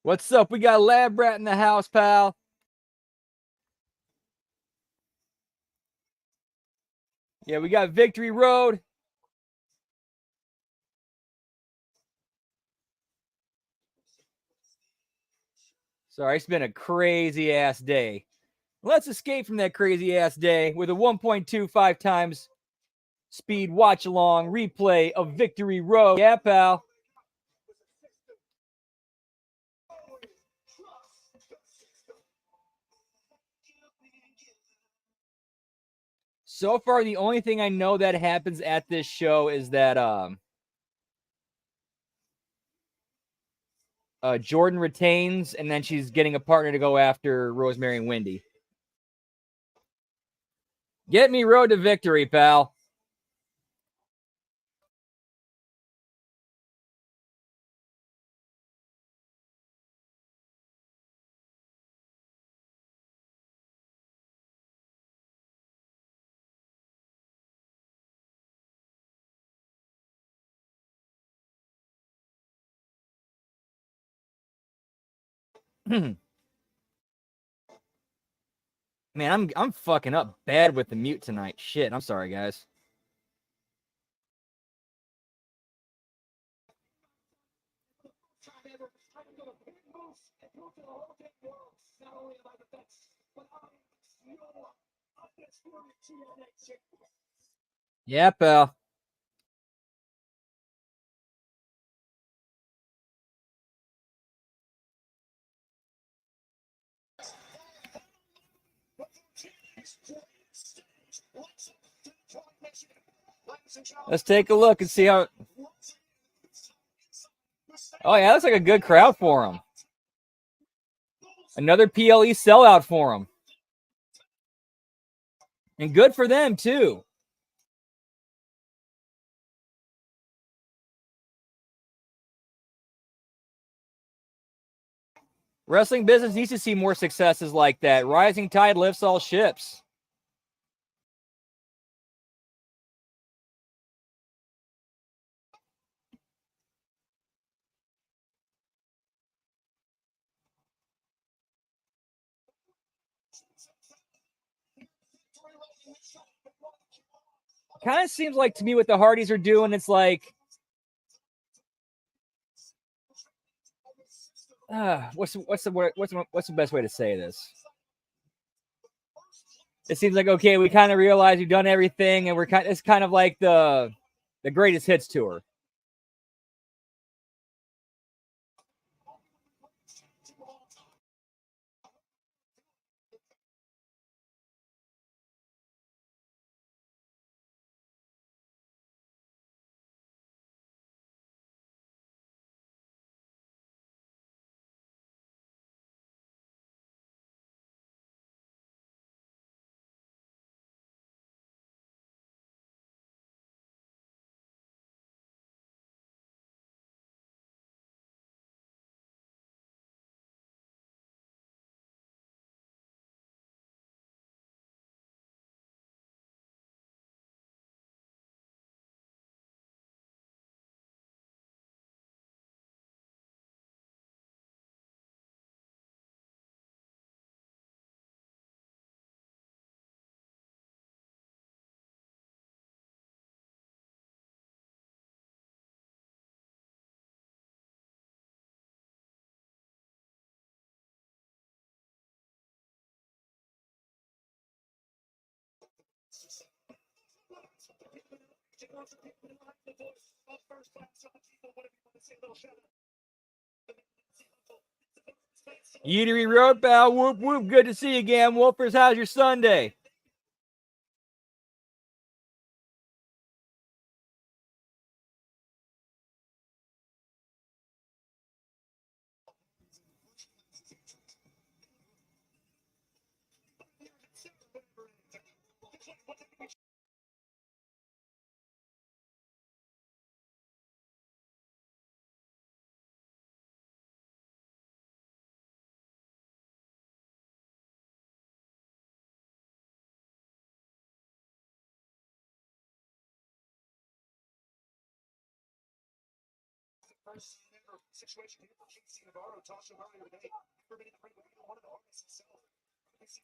What's up? We got Lab Rat in the house, pal. Yeah, we got Victory Road. Sorry, it's been a crazy ass day. Let's escape from that crazy ass day with a 1.25 times speed watch along replay of Victory Road. Yeah, pal. So far, the only thing I know that happens at this show is that Jordan retains, and then she's getting a partner to go after Rosemary and Wendy. Get me road to victory, pal. Man, I'm fucking up bad with the mute tonight. Shit, I'm sorry, guys. Yeah, pal. Let's take a look and see how. Oh yeah, looks like a good crowd for him. Another PLE sellout for him, and good for them too. Wrestling business needs to see more successes like that. Rising tide lifts all ships. Kind of seems like to me what the Hardys are doing. It's like, what's the best way to say this? It seems like, okay, we kind of realize we've done everything, and it's kind of like the greatest hits tour. Eatery Road, pal. Whoop, whoop. Good to see you again. Wolfers, how's your Sunday?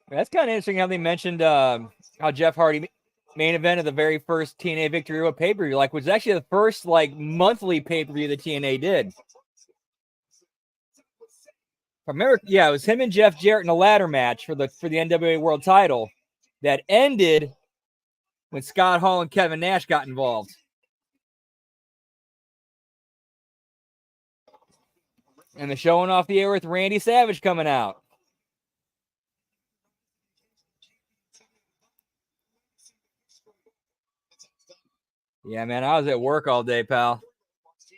That's kind of interesting how they mentioned how Jeff Hardy main event of the very first TNA Victory Road pay-per-view, like, was actually the first like monthly pay-per-view that TNA did. I remember, yeah, it was him and Jeff Jarrett in a ladder match for the NWA World Title that ended when Scott Hall and Kevin Nash got involved. And the showing off the air with Randy Savage coming out. Yeah, man, I was at work all day, pal.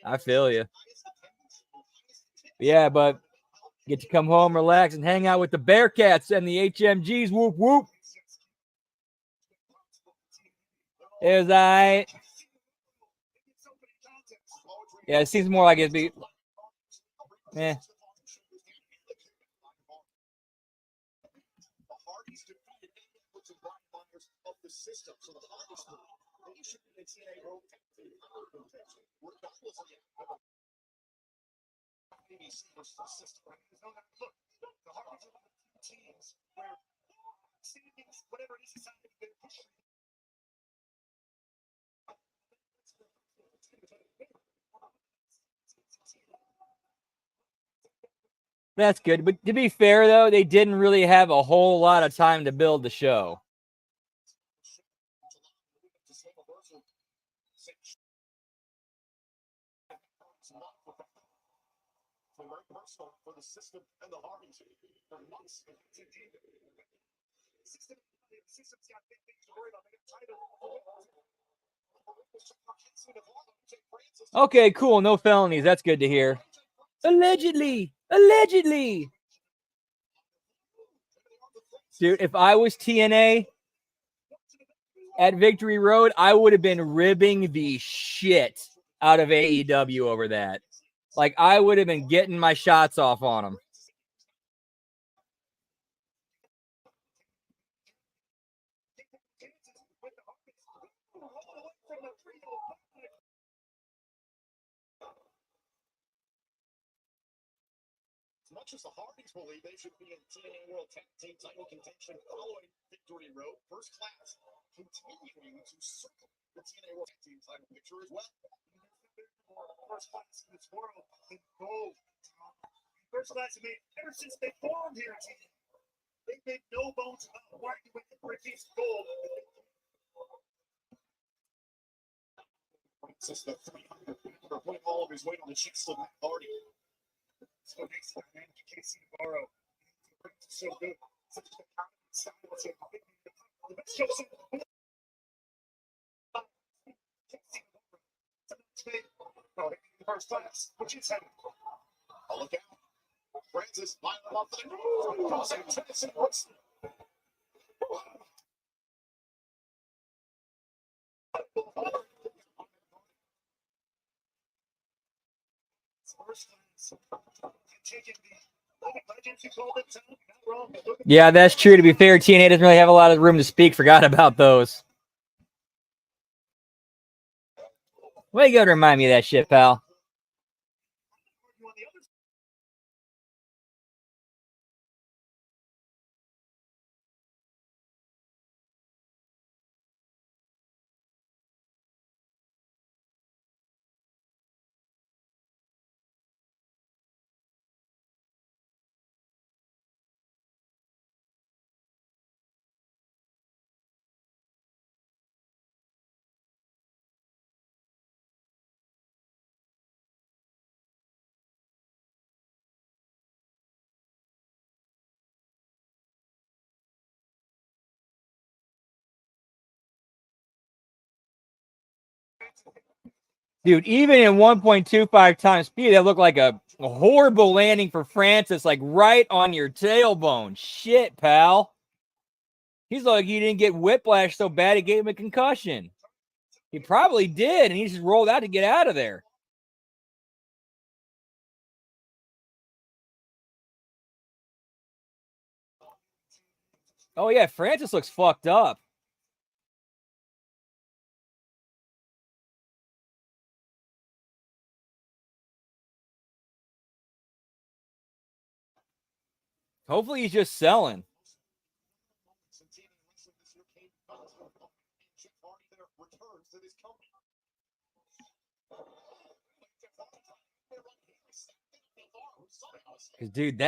I feel you. Yeah, but get to come home, relax, and hang out with the Bearcats and the HMGs. Whoop, whoop. It was right. Yeah, it seems more like it'd be. Eh. That's good. But to be fair, though, they didn't really have a whole lot of time to build the show. Okay, cool. No felonies. That's good to hear. Allegedly. Dude, if I was TNA at Victory Road, I would have been ribbing the shit out of AEW over that. Like, I would have been getting my shots off on them. Much as the Hardys believe they should be in TNA World Tag Team title contention following Victory Road, First Class continuing to circle the TNA World Tag Team title picture as well. First Class in this world in gold. First Class have made ever since they formed here. They've made no bones about working with the British gold. Since the 300 putting all of his weight on the chest of Matt Hardy. So next to man, Casey Navarro. So good. Such a confident style. The best show so First Class, which is heavy. I'll look out. Francis lining up for the crossing Tennessee. Yeah, that's true. To be fair, TNA doesn't really have a lot of room to speak. Forgot about those. Way to go to remind me of that shit, pal. Dude, even in 1.25 times speed, that looked like a horrible landing for Francis, like right on your tailbone. Shit, pal. He's like, he didn't get whiplash so bad it gave him a concussion. He probably did, and he just rolled out to get out of there. Oh, yeah, Francis looks fucked up. Hopefully he's just selling. Dude,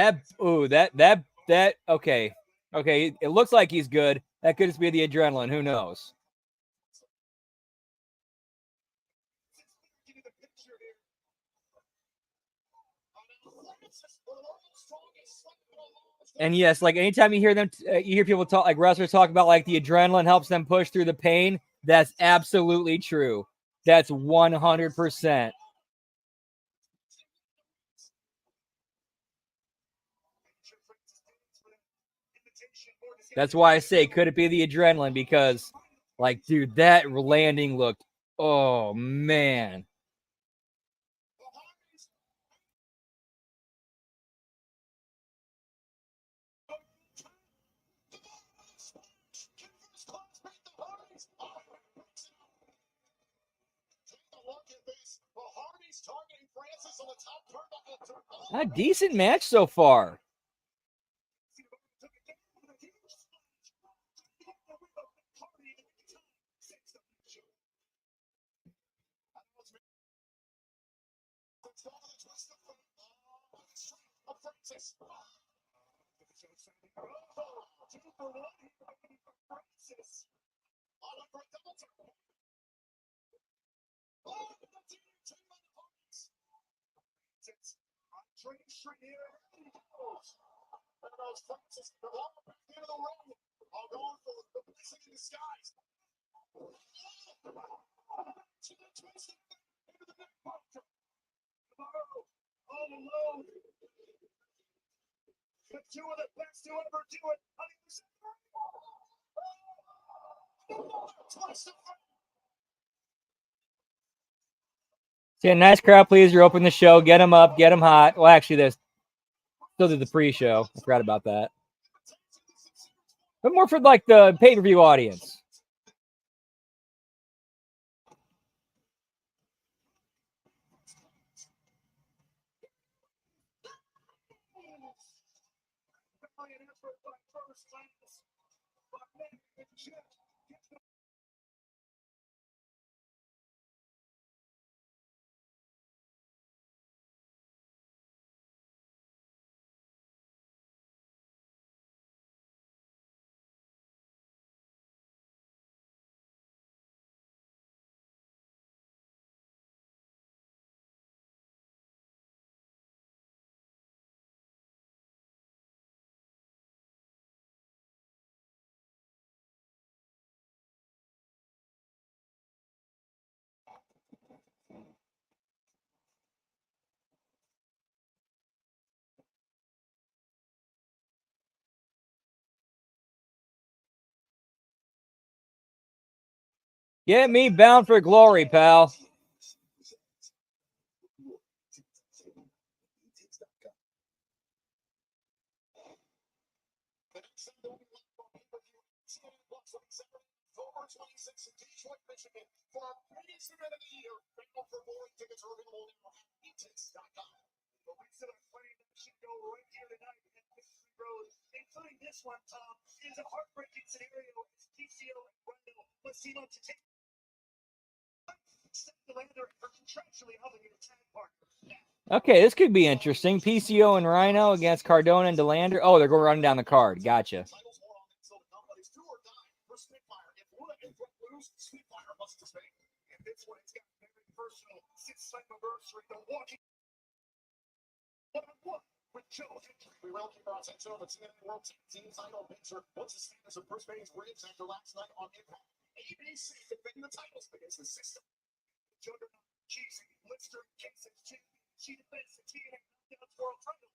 okay. Okay, it looks like he's good. That could just be the adrenaline. Who knows? And yes, like anytime you hear them, you hear people talk, like wrestlers talk about like the adrenaline helps them push through the pain. That's absolutely true. That's 100%. That's why I say, could it be the adrenaline? Because, like, dude, that landing looked, oh man. A decent match so far. Yeah, nice crowd pleaser. Open the show. Get them up. Get them hot. Well, actually, there's still did the pre-show. I forgot about that. But more for like the pay-per-view audience. Get me bound for glory, pal. Okay, this could be interesting. PCO and Rhino against Cardona and DeLander. Oh, they're going running down the card. Gotcha. We will keep our attention on the TNA World Team title picture. What's the status of Bruce Bane's ribs after last night on Impact? ABC defending the titles against the system. Juggernaut, cheesy, Lister, Kansas, she defends the TNA World title.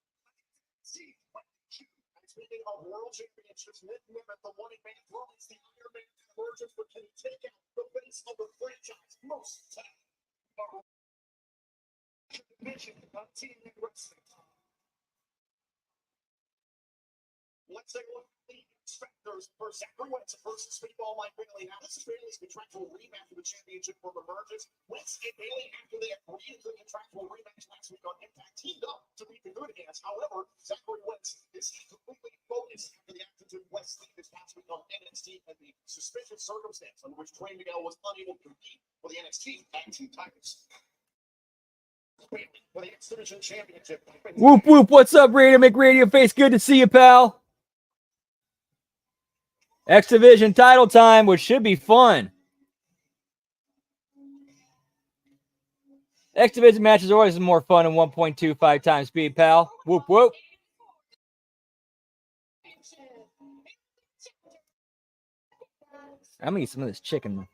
See, what did you? And speaking of world championships, Nick Nimitz, the one-man throw, it's the Iron Man convergence, but can he take out the face of the franchise most time? Division of TNA Wrestling. Let's take a look at the inspectors for Zachary Wentz versus Speedball Mike Bailey. Now, this is Bailey's contractual rematch for the championship for the Mergers. Wentz and Bailey, after they agreed to the contractual rematch last week on Impact, teamed up to beat the Good Hands. However, Zachary Wentz is he completely Miguel was unable to compete for the NXT Tag Team titles. For the X Division Championship. Whoop whoop! What's up, Radio McRadio Face? Good to see you, pal. X Division title time, which should be fun. X Division matches are always more fun than 1.25 times speed, pal. Whoop whoop. I'm gonna eat some of this chicken.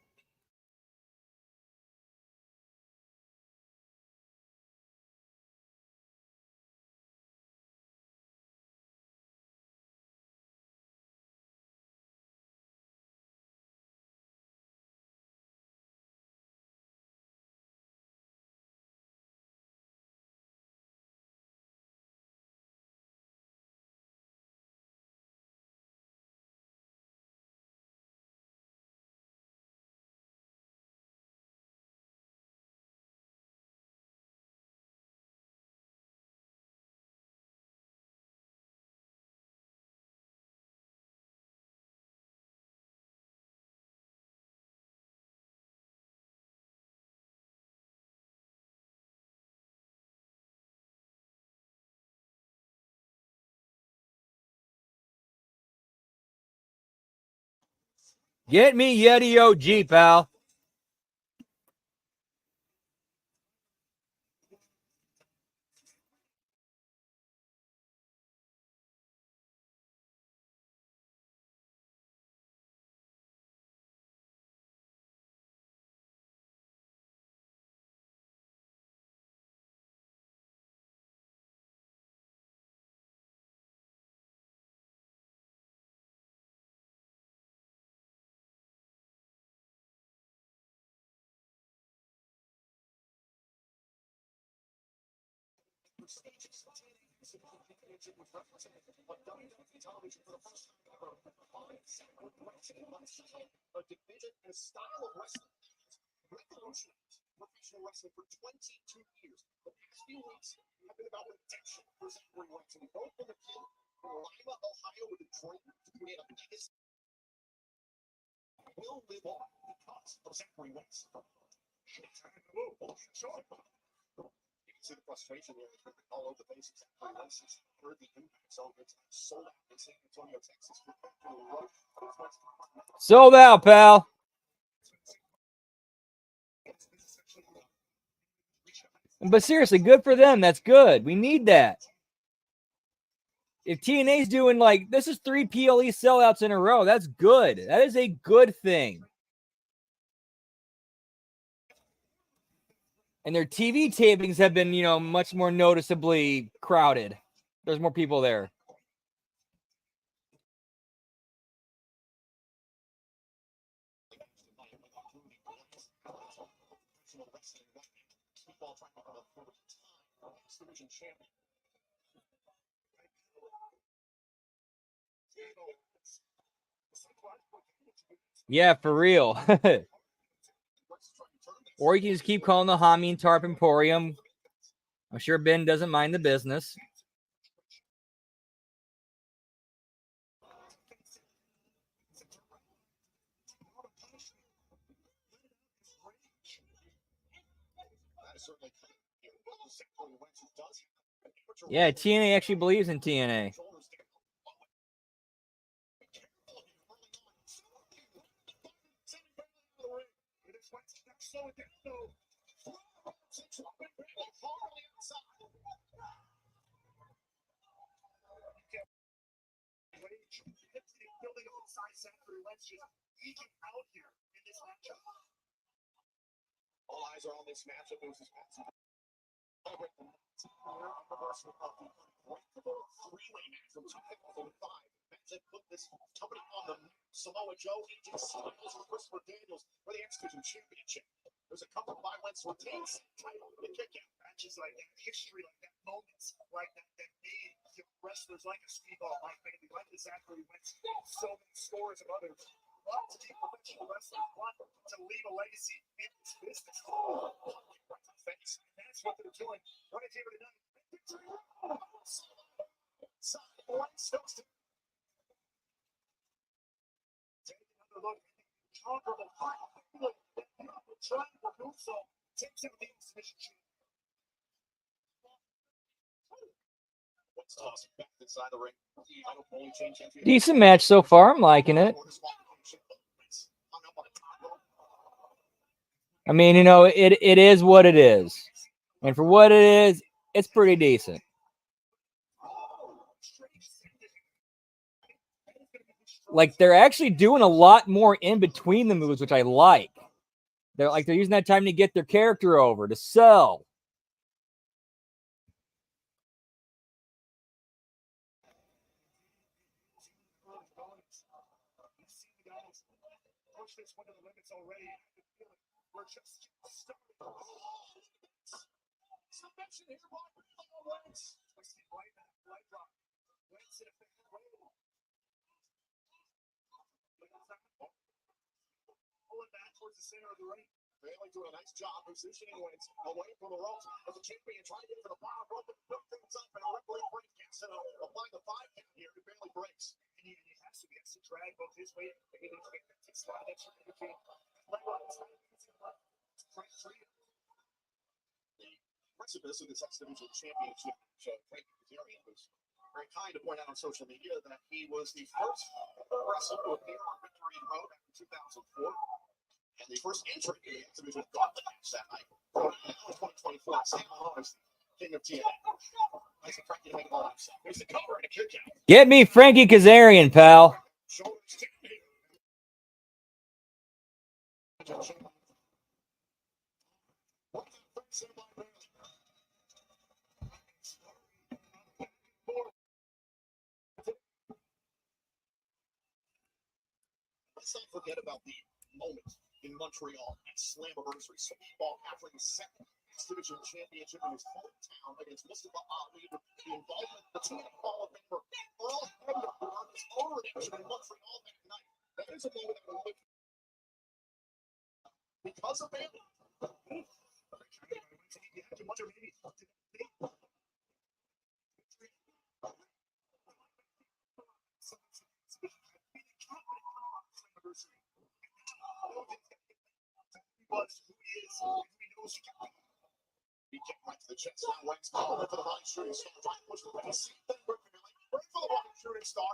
Get me Yeti OG, pal. A division and style of wrestling revolutionized professional wrestling for 22 years. The past few weeks have been about redemption for Zachary Wentz, and both from the kid from Lima, Ohio, with a dream to create a legacy will live on because of Zachary Wentz. You can see the frustration there all over the face of Zachary Wentz. He's heard the impact zone. It's sold out in San Antonio, Texas. Sold out, pal. But seriously, good for them. That's good. We need that. If TNA's doing like, this is 3 PLE sellouts in a row, that's good. That is a good thing. And their TV tapings have been, much more noticeably crowded. There's more people there. Yeah, for real. Or you can just keep calling the Hami and Tarp Emporium. I'm sure Ben doesn't mind the business. Yeah, TNA actually believes in TNA. All eyes are on this matchup. It was this matchup. Celebrate the anniversary of the unbreakable three-way match from 2005. Match that put this company on the map. Samoa Joe, AJ Styles, and Christopher Daniels for the X Division Championship. There's a couple of violence retains title the kick-out. Matches like that, history like that, moments like that made wrestlers like a Speedball, like maybe like the Zachary Wentz, so many scores of others. Want to be professional wrestlers, want to leave a legacy in this business. Right to the face. And that's what they're doing right here tonight. Take another look at the incomparable fight So, takes out the exhibition champion. Let's toss it back inside the ring. Title only change entry. Decent match so far. I'm liking it. I mean, you know, it is what it is. And for what it is, it's pretty decent. Like, they're actually doing a lot more in between the moves, which I like. They're using that time to get their character over, to sell. Pulling back towards the center of the ring. Bailey doing a nice job positioning when it's away from the ropes. As the champion trying to get to the bottom rope and put things up, and a Ripley break gets to applying the 5 count here. It barely breaks. And he has to drag both his weight and get into the slide that should be the precipice of this X Division Championship. Frank Kazarian was very kind to point out on social media that he was the first wrestler to appear on Victory Road after 2004. And the first entry in the X Division Gauntlet match that night. Now in 2024, Sam Hollis, King of TNA. Nice and Frankie to make it all himself. Here's the cover and a kick out. Get me Frankie Kazarian, pal. Let's not forget about the moment in Montreal at Slammiversary. Speedball capturing the second X Division Championship in his hometown against Mustafa Ali. The involvement of the two Hall of Famer Earl Hebner on his own redemption in Montreal that night. That is a moment that will live because of Bailey. He kicked right to the chest. Now Wang's calling for the body shooting star. Trying to push the body. See that perfectly. Right for the body shooting star.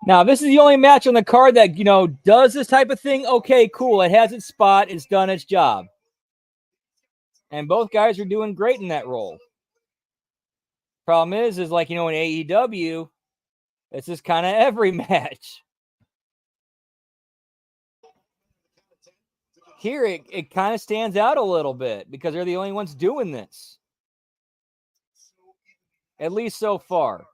Now, this is the only match on the card that, you know, does this type of thing. Okay, cool. It has its spot. It's done its job. And both guys are doing great in that role. Problem is like, you know, in AEW, it's just kind of every match. Here, it kind of stands out a little bit because they're the only ones doing this. At least so far.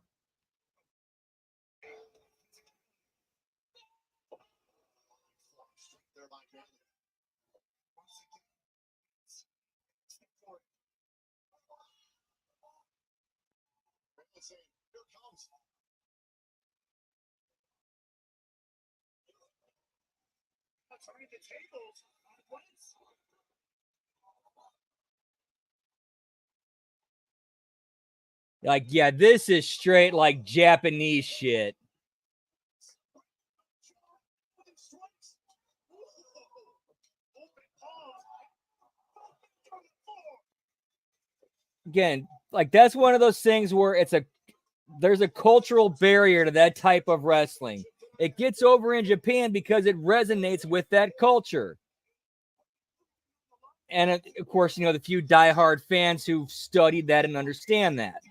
Like, yeah, this is straight like Japanese shit. Again, like that's one of those things where there's a cultural barrier to that type of wrestling. It gets over in Japan because it resonates with that culture. And of course, you know, the few diehard fans who've studied that and understand that.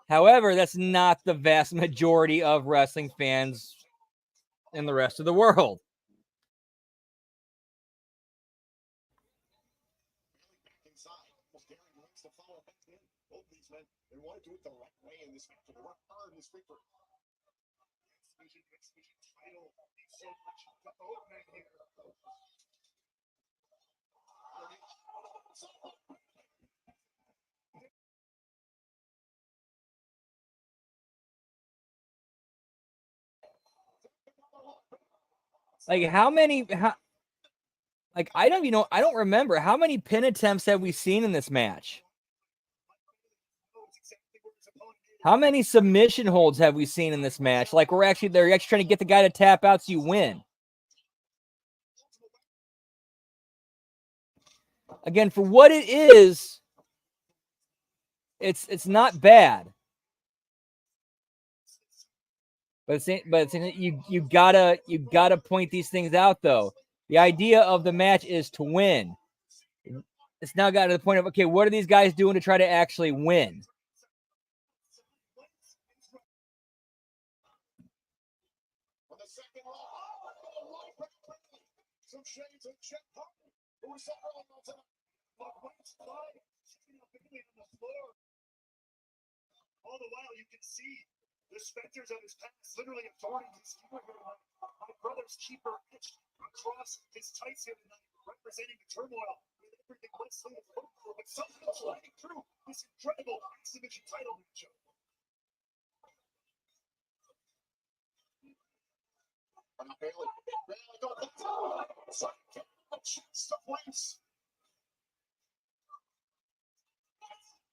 However, that's not the vast majority of wrestling fans in the rest of the world. They want to do it the right way in this match. They work hard in this victory. Like I don't remember how many pin attempts have we seen in this match. How many submission holds have we seen in this match? Like they're actually trying to get the guy to tap out so you win. Again, for what it is, it's not bad. But you gotta point these things out though. The idea of the match is to win. It's now got to the point of, okay, what are these guys doing to try to actually win? All the while, you can see the specters of his past literally authority his keeper. My brother's keeper etched across his tights here tonight, representing the turmoil with everything Wesley has put through, but somehow sliding through this incredible exhibition title matchup. Bailey got the chance to place.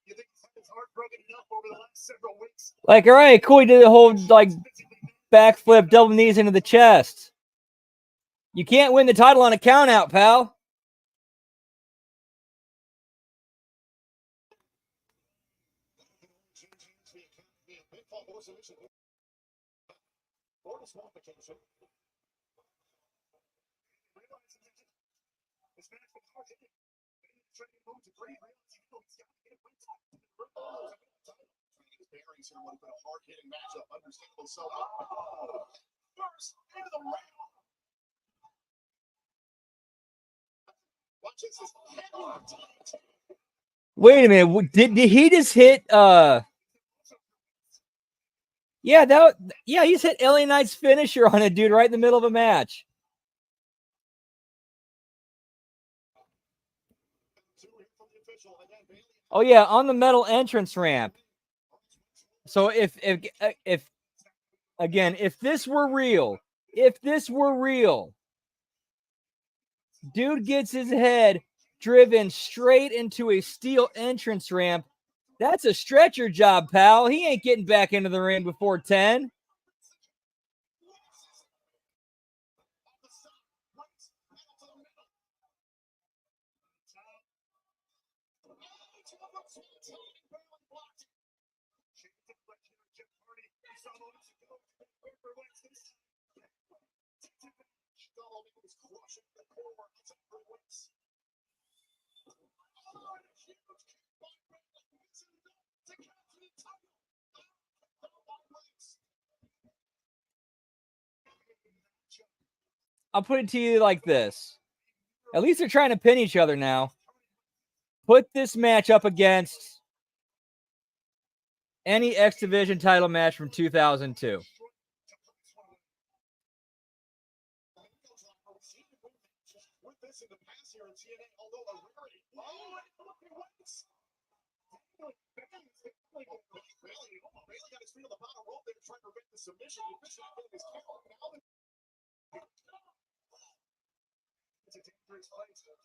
You think his heart broken enough over the last several weeks? Like, all right, cool. He did the whole like backflip, double knees into the chest. You can't win the title on a count out, pal. Bearings here would have been a hard-hitting matchup, understandably so. First into the round. Watch this. Wait a minute. Did he just hit yeah, he just hit LA Knight's finisher on a dude right in the middle of a match. Oh yeah, on the metal entrance ramp. So if this were real, dude gets his head driven straight into a steel entrance ramp. That's a stretcher job, pal. He ain't getting back into the ring before 10. I'll put it to you like this. At least they're trying to pin each other now. Put this match up against any X Division title match from 2002. Bailey got his feet on the bottom rope there to try to prevent the submission. It's a dangerous place.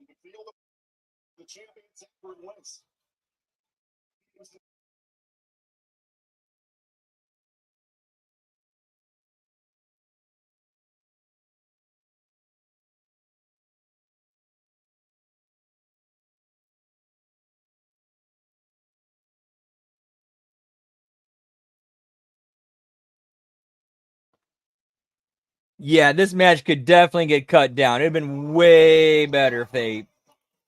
You can feel the champion's effort wins. Yeah, this match could definitely get cut down. It'd have been way better if they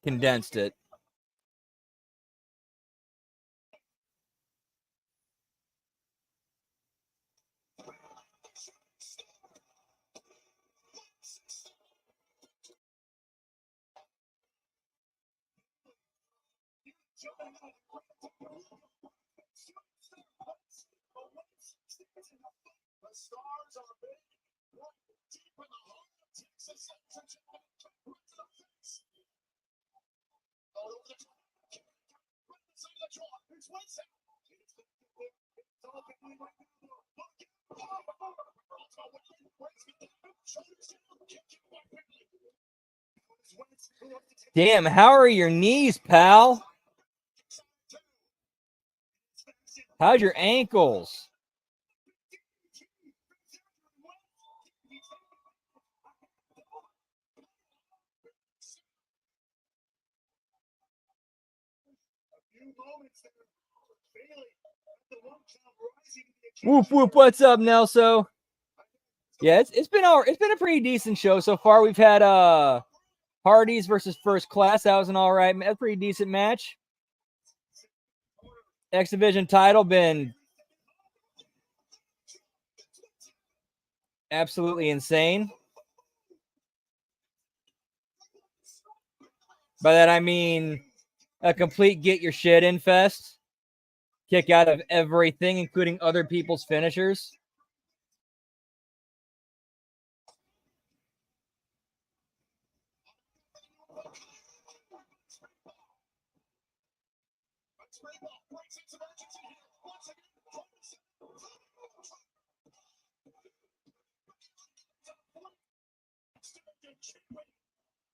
condensed it. The stars are big, deep in the heart of Texas. Damn, how are your knees, pal? How's your ankles? Whoop whoop, what's up, Nelso? Yeah, it's been a pretty decent show so far. We've had Hardy's versus First Class. That was an all right, a pretty decent match. X Division title been absolutely insane. By that I mean a complete get your shit in fest. Kick out of everything, including other people's finishers.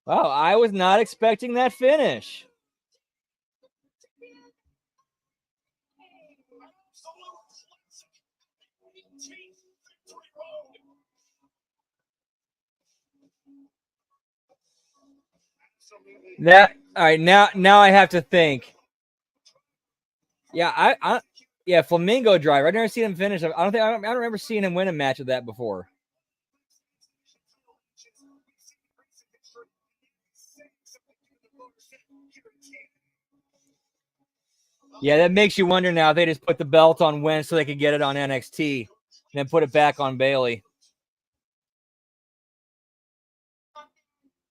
Wow, I was not expecting that finish. That all right, now I have to think. Yeah, I Flamingo Driver. I've never seen him finish. I don't remember seeing him win a match of that before. Yeah, that makes you wonder now. They just put the belt on Win so they could get it on NXT and then put it back on Bailey.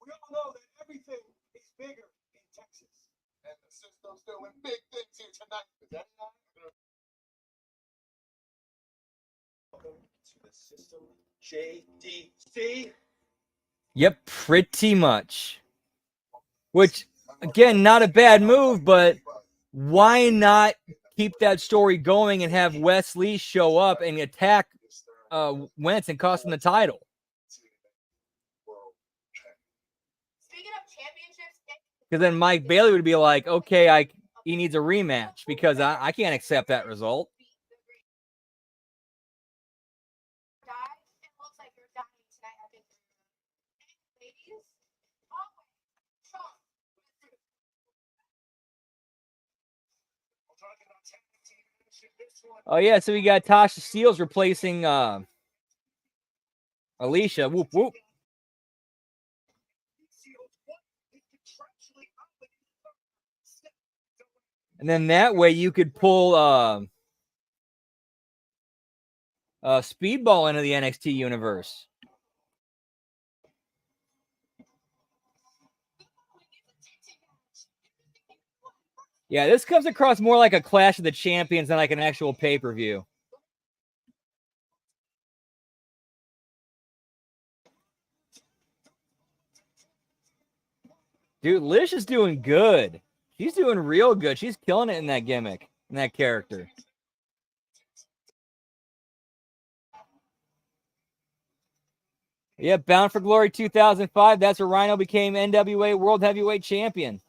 We all know that everything is bigger in Texas. And the system's doing big things here tonight. Is that not? Welcome to the system, JDC. Yep, pretty much. Which, again, not a bad move, but why not keep that story going and have Wesley show up and attack Wentz and cost him the title? Because then Mike Bailey would be like, okay, he needs a rematch because I can't accept that result. Oh, yeah, so we got Tasha Steelz replacing Alicia. Whoop, whoop. And then that way you could pull Speedball into the NXT universe. Yeah, this comes across more like a Clash of the Champions than like an actual pay-per-view. Dude, Lish is doing good. She's doing real good. She's killing it in that gimmick, in that character. Yeah, Bound for Glory 2005. That's where Rhino became NWA World Heavyweight Champion.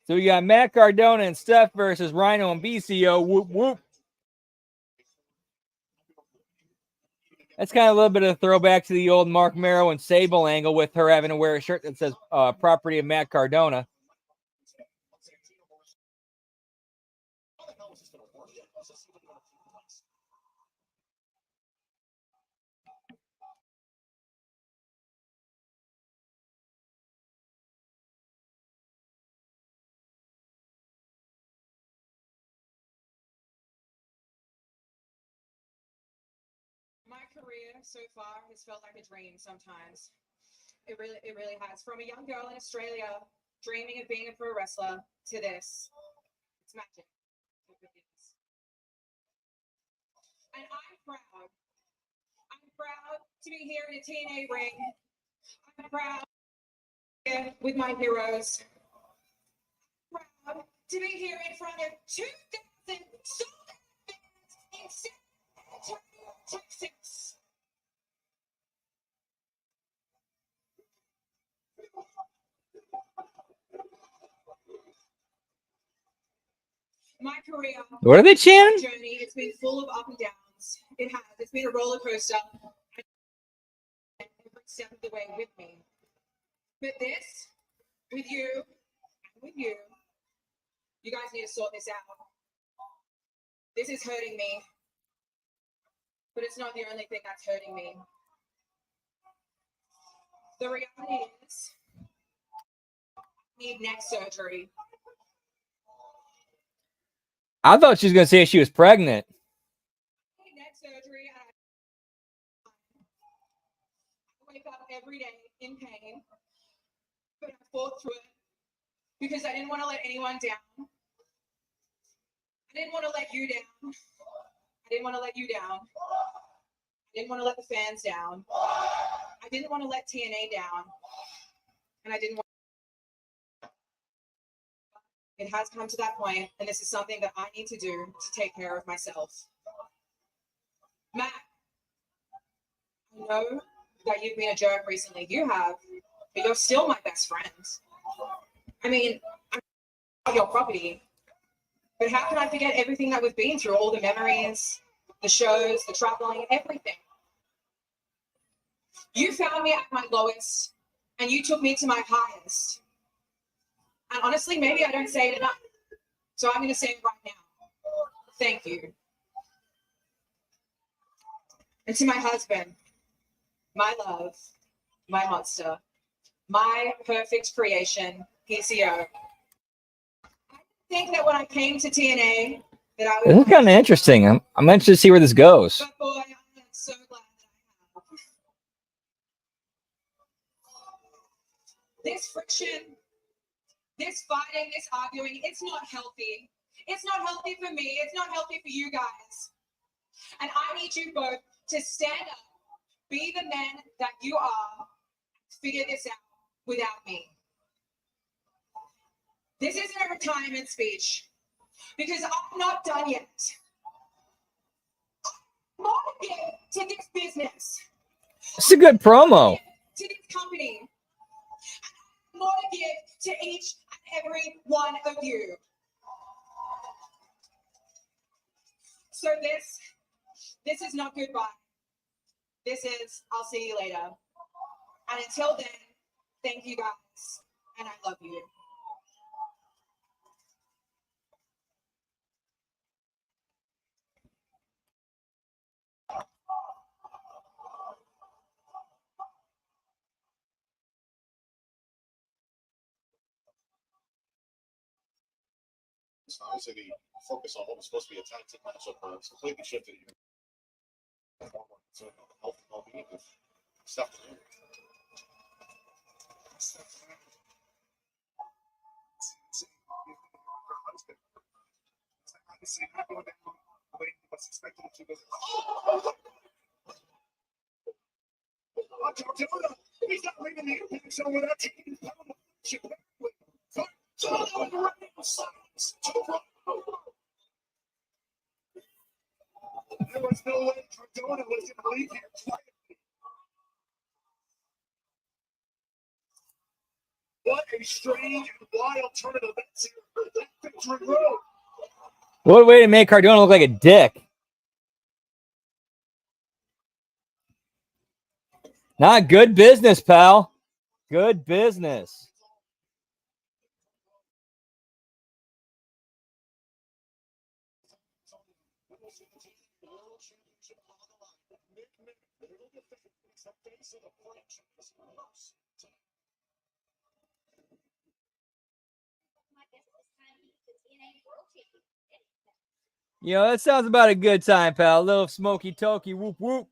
So we got Matt Cardona and Steph versus Rhino and BCO. Whoop, whoop. That's kind of a little bit of a throwback to the old Mark Merrow and Sable angle with her having to wear a shirt that says property of Matt Cardona. My career so far has felt like a dream sometimes. It really has. From a young girl in Australia dreaming of being a pro wrestler to this. It's magic. It really is. And I'm proud. I'm proud to be here in a TNA ring. I'm proud to be here with my heroes. I'm proud to be here in front of 2,000 sold out fans in San Antonio, Texas. My career, What are they chanting? journey, it's been full of up and downs. It has. It's been a roller coaster. Every step of the way with me. But this, with you, and with you, you guys need to sort this out. This is hurting me. But it's not the only thing that's hurting me. The reality is, I need neck surgery. I thought she was going to say she was pregnant. I need neck surgery. And I wake up every day in pain. But I fought through it because I didn't want to let anyone down. I didn't want to let you down. I didn't want to let you down. I didn't want to let the fans down. I didn't want to let TNA down. And I didn't want. It has come to that point, and this is something that I need to do to take care of myself. Matt, I know that you've been a jerk recently. You have, but you're still my best friend. I mean, I'm your property. But how can I forget everything that we've been through? All the memories, the shows, the traveling, everything. You found me at my lowest, and you took me to my highest. And honestly, maybe I don't say it enough. So I'm going to say it right now. Thank you. And to my husband, my love, my monster, my perfect creation, PCO. I think that when I came to TNA, that I would. This is kind of interesting. I'm interested to see where this goes. But boy, I'm so glad that I have. This friction, this fighting, this arguing, it's not healthy. It's not healthy for me. It's not healthy for you guys. And I need you both to stand up, be the men that you are, figure this out without me. This isn't a retirement speech because I'm not done yet. I'm more to give to this business. It's a good promo. To this company. I'm more to give to each and every one of you. So this is not goodbye. This is, I'll see you later. And until then, thank you guys, and I love you. Obviously, the focus on what was supposed to be a tag team matchup was completely shifted. So health and well-being of stuff to do. Obviously, not going down the way what's expected to go. He's not leaving the impact zone without taking his power. There was no way Cardona was going to leave here quietly. strange and wild turn of events here at Victory Road. What a way to make Cardona look like a dick. Not good business, pal. Good business. You know, that sounds about a good time, pal. A little smoky tokey, whoop whoop.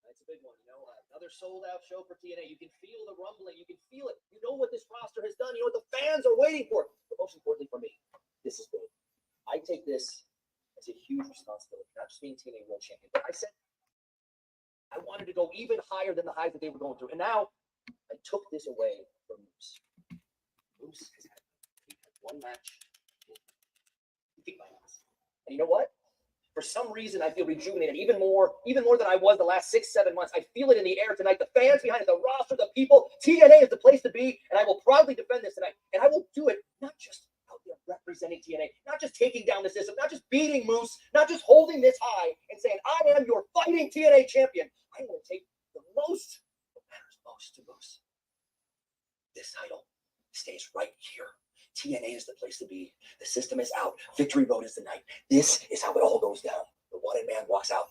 That's a big one, you know. Another sold-out show for TNA. You can feel the rumbling. You can feel it. You know what this roster has done. You know what the fans are waiting for. But most importantly for me, this is big. I take this as a huge responsibility, not just being TNA World Champion, but I said I wanted to go even higher than the highs that they were going through. And now I took this away from Moose. Moose has had one match. He kicked my ass. And you know what? For some reason, I feel rejuvenated even more than I was the last 6-7 months. I feel it in the air tonight. The fans behind it, the roster, the people. TNA is the place to be, and I will proudly defend this tonight. And I will do it not just out there representing TNA, not just taking down the system, not just beating Moose, not just holding this high and saying, I am your fighting TNA champion. I'm going to take the most that matters most to Moose. This title stays right here. TNA is the place to be. The system is out. Victory Road is the night. This is how it all goes down. The wanted man walks out.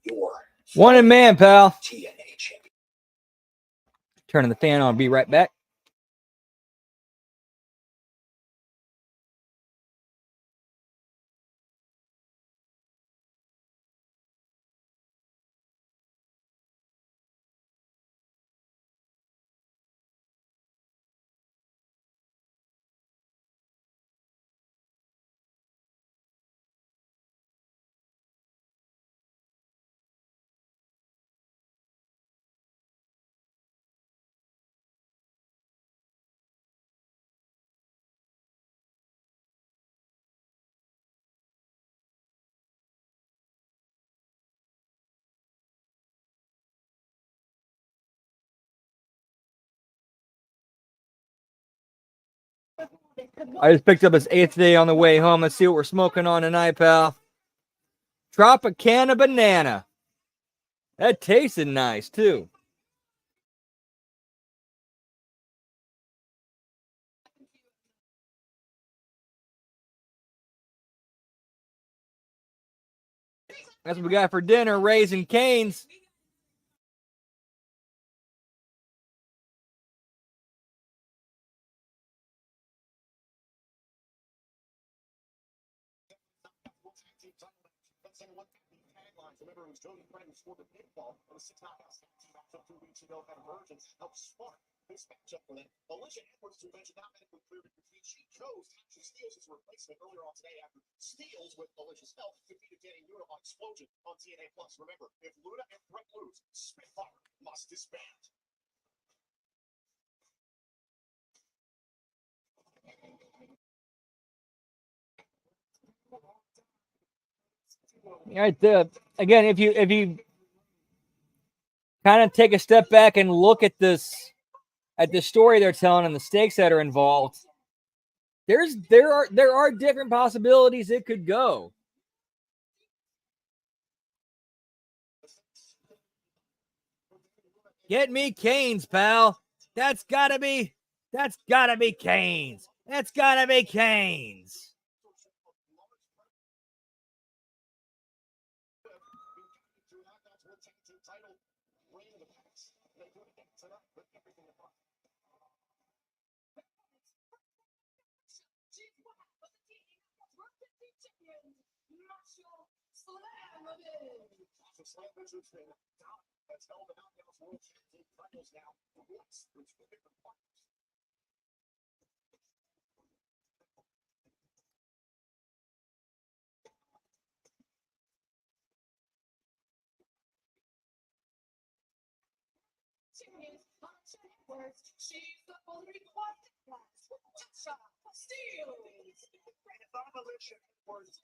Your Wanted man, pal. TNA champion. Turning the fan on. Be right back. I just picked up his 8th day on the way home. Let's see what we're smoking on tonight, pal. Tropicana banana. That tasted nice, too. That's what we got for dinner, Raising Cane's. Remember, it was Jody Friend who scored the pinfall in a 6 knockouts matchup 2 weeks ago at Emergence. Helped spark this matchup for them. Alicia Edwards, who mentioned not medically cleared to compete, she chose Tasha Steelz as a replacement earlier on today after Steelz, with Alicia's help, defeated Danny Luna on Explosion on TNA Plus. Remember, if Luna and Threat lose, Spitfire must disband. Right there. Again, if you kind of take a step back and look at the story they're telling and the stakes that are involved, there are different possibilities it could go. Get me Cane's, pal. That's gotta be Cane's. That's gotta be Cane's. That's held the Knockouts World Championship titles now once with 2 different partners. She's the only one class. Steelz. And if I'm Alicia Edwards,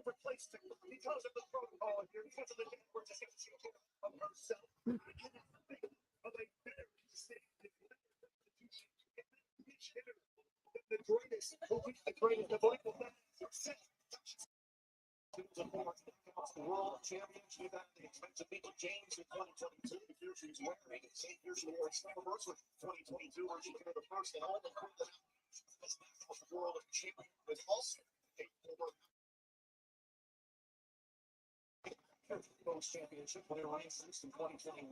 different place because of the protocol here, because of the network of herself. Of a better the greatest, who reached the greatest of all world championship at the expense of Mickey James in 2022. Here she's wearing it. Here she wore Slammiversary 2022, where she became the first and only world champion was also a former championship winner races in 2021.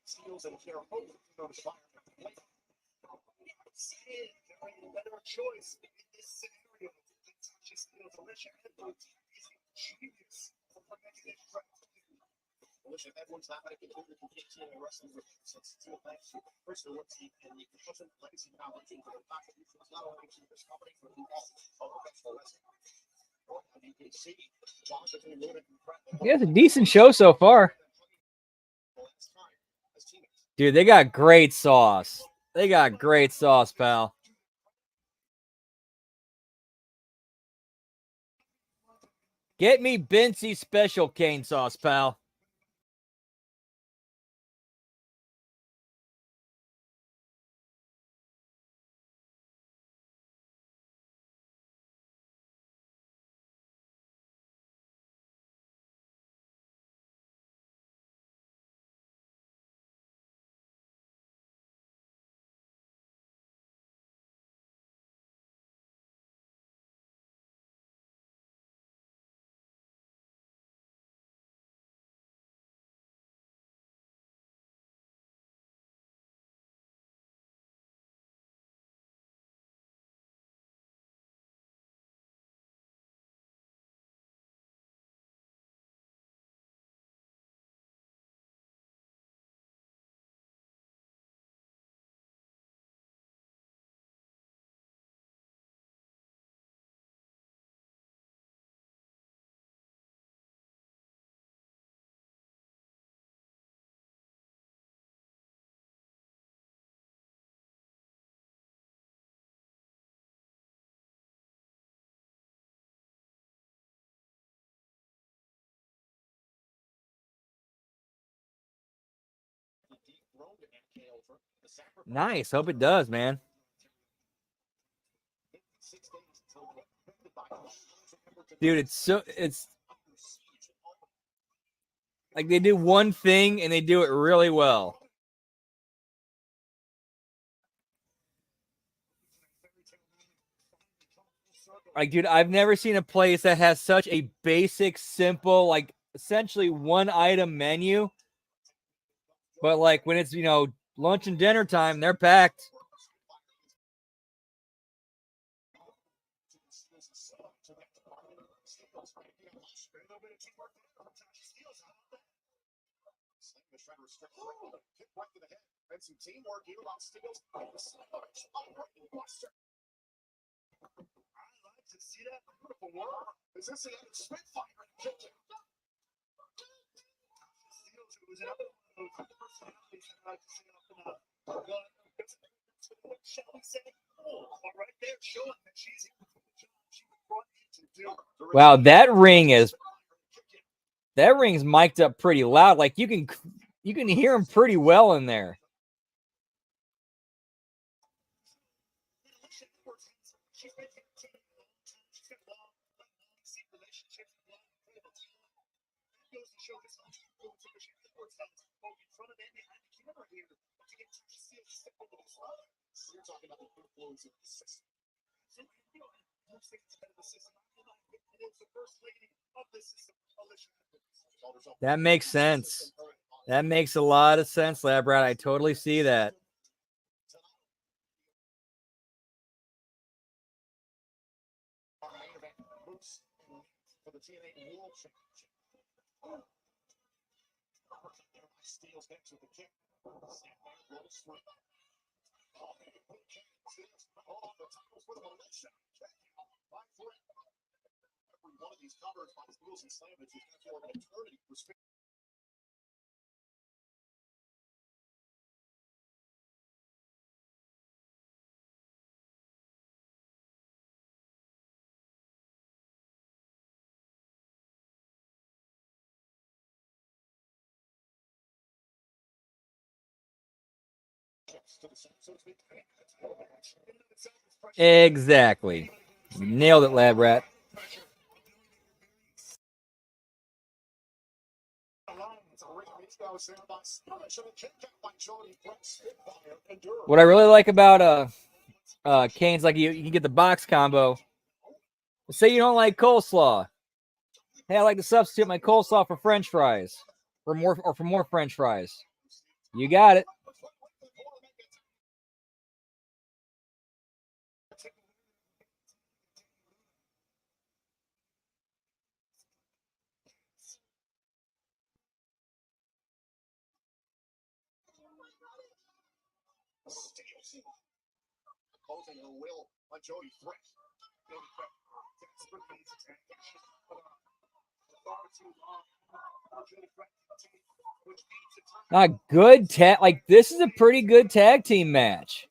Steals and Kara Hogan to fire. A better choice in this scenario. She steals Alicia Edwards is a genius for making it right. Alicia Edwards not going to continue to get to the wrestling since 2 nights. First, the rookie and the professional legacy knowledge for the contributions not only to this company, but to all of professional wrestling. You can see Yeah, it's a decent show so far. Dude, they got great sauce. They got great sauce, pal. Get me Bincy special cane sauce, pal. Nice. Hope it does, man. Dude, it's like they do one thing and they do it really well. Like, dude, I've never seen a place that has such a basic, simple, like essentially one item menu. But like when it's, lunch and dinner time, they're packed. And some teamwork here on Steele's. I like to see that beautiful work. Is this the end of Spitfire? Steele's was another one of those personalities that I like to see up in shall we say, but right there showing that she's brought in to do. Wow, that ring's mic'd up pretty loud. Like you can hear him pretty well in there. That makes sense. That makes a lot of sense, Labrat. I totally see that. Steals next with the kick. Every one of these covers by Steels and Slam is for an eternity. Exactly. You nailed it, Lab Rat. What I really like about Kane's, like you can get the box combo. Say you don't like coleslaw. Hey, I like to substitute my coleslaw for French fries, for more French fries. You got it. A good tag. Like, this is a pretty good tag team match.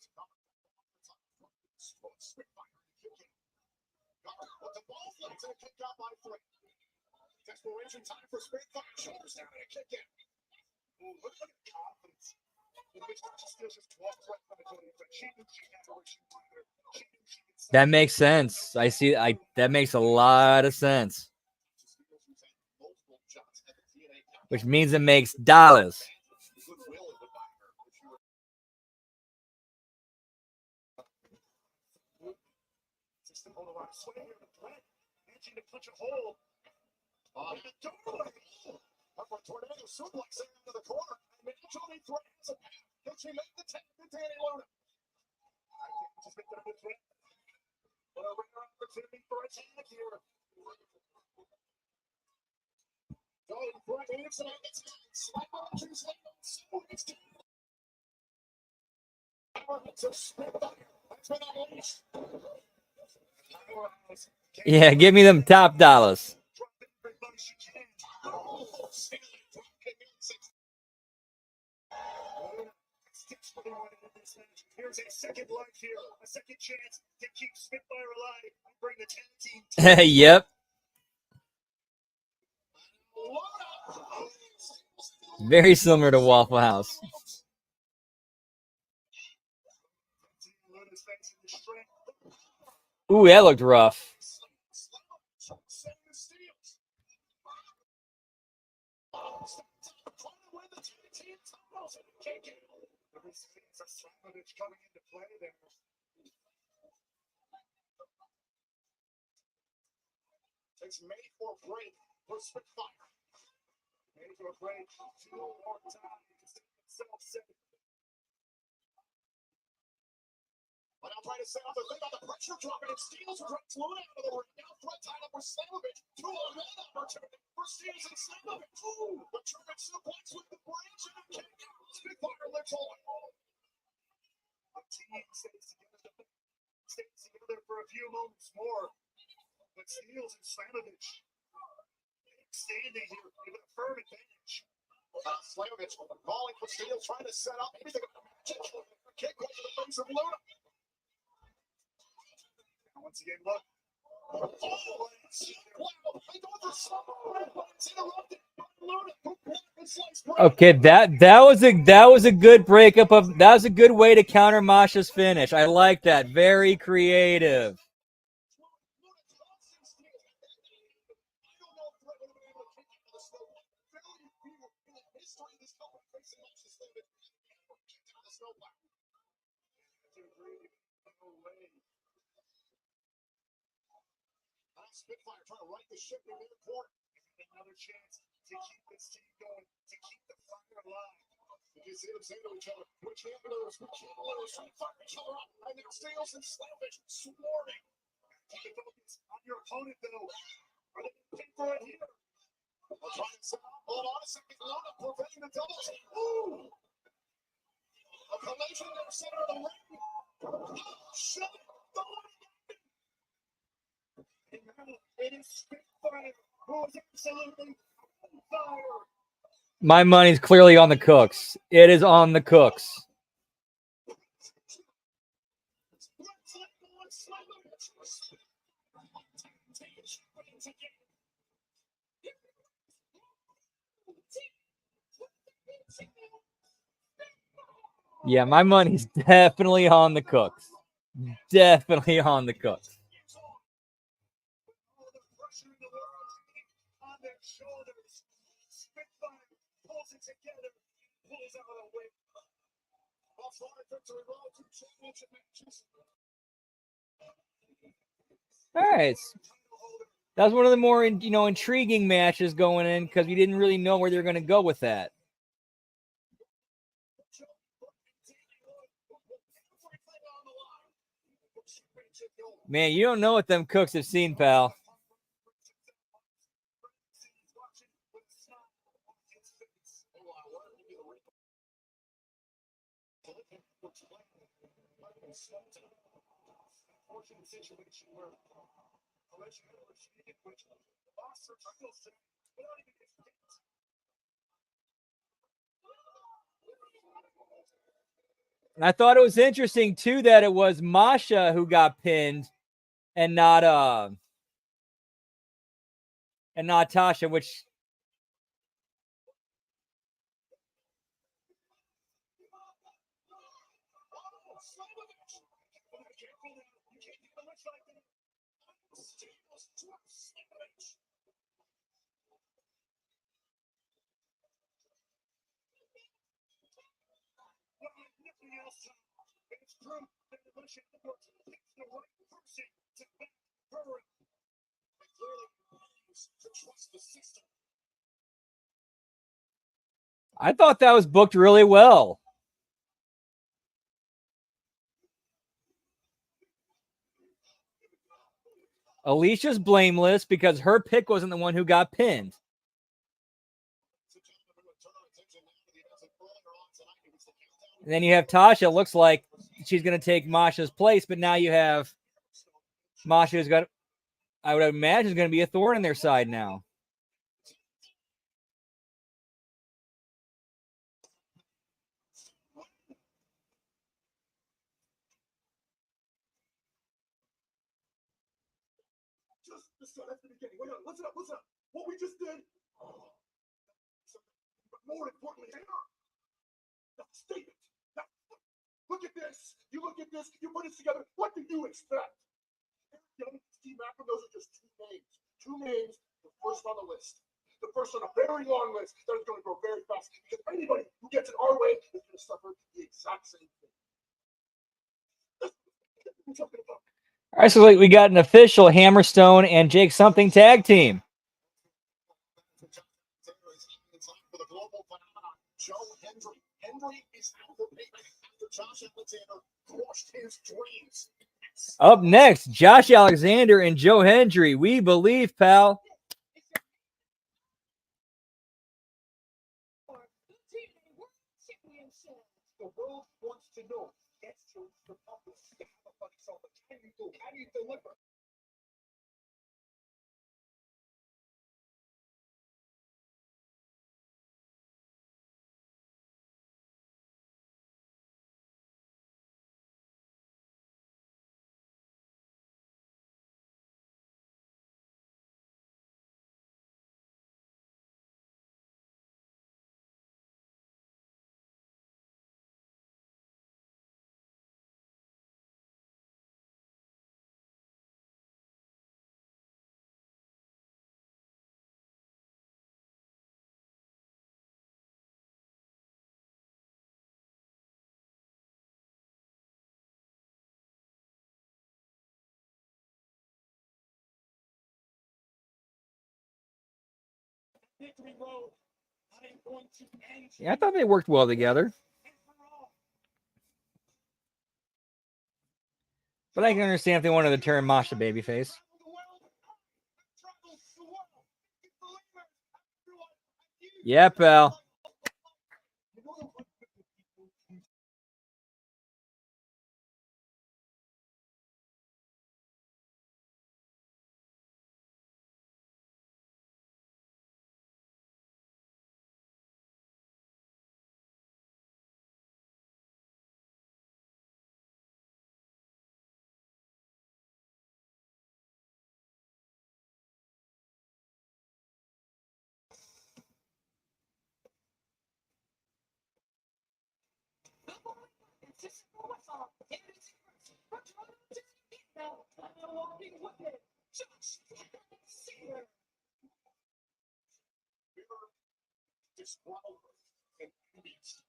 That makes sense. I see. That makes a lot of sense. Which means it makes dollars. Yeah, give me them top dollars. Here's a second life here, a second chance to keep Spitfire alive and bring the tag team. Yep. Very similar to Waffle House. Ooh, that looked rough. It's made for break for Spitfire. Made for break 2 more times. But I'll try to set up the thing on the pressure drop and it steals Rex Luna out of the ring. Now front tied up with Slamovich. 2-on-1 opportunity for Steels and Slamovich. Ooh, the German suplex with the bridge and a kick. Spitfire lives on. The team stays together for a few moments more. But Steels and Slamovich standing here with a firm advantage. Slamovich calling for Steels, trying to set up anything of the magic. Kick right to the face of Luna. Once again, look. Okay, that was a good breakup of that was a good way to counter Masha's finish. I like that. Very creative. Spitfire trying to right the ship in their corner. Another chance to keep this team going, to keep the fire alive. You see them saying to each other, we can't lose, trying to fire each other up. And now Steels and Slamovich swarming. Keep it focused on your opponent, though. Are they looking for it here? They'll try to set up. Hold on a second. Luna preventing the double team. Ooh! A collision in the center of the ring. Shut it. The line. And now it is Spitfire who is absolutely on fire. My money's clearly on the Cooks. It is on the Cooks. Yeah, my money's definitely on the Cooks. Definitely on the Cooks. All right. That was one of the more, intriguing matches going in because we didn't really know where they were going to go with that. Man, you don't know what them Cooks have seen, pal. And I thought it was interesting too that it was Masha who got pinned and not Tasha, which I thought that was booked really well. Alicia's blameless because her pick wasn't the one who got pinned. And then you have Tasha. Looks like she's going to take Masha's place, but now you have Masha who's got, I would imagine, is going to be a thorn in their side now. Just at the beginning. Wait on, listen up. What we just did. But more importantly, hang on. The statement. Now, look at this. You look at this. You put it together. What do you expect? Eric Young and Steve Macklin, those are just two names. Two names. The first on the list. The first on a very long list that is going to grow very fast. Because anybody who gets in our way is going to suffer the exact same thing. Something about. All right, so we got an official Hammerstone and Jake Something tag team. Joe Hendry is out for payment after Josh Alexander crushed his dreams. Up next, Josh Alexander and Joe Hendry. We believe, pal. The world wants to know. That's the public. So how do you do? How do you deliver? Yeah, I thought they worked well together. But I can understand if they wanted to turn Masha babyface. Yeah, pal. Disgruntled and envious.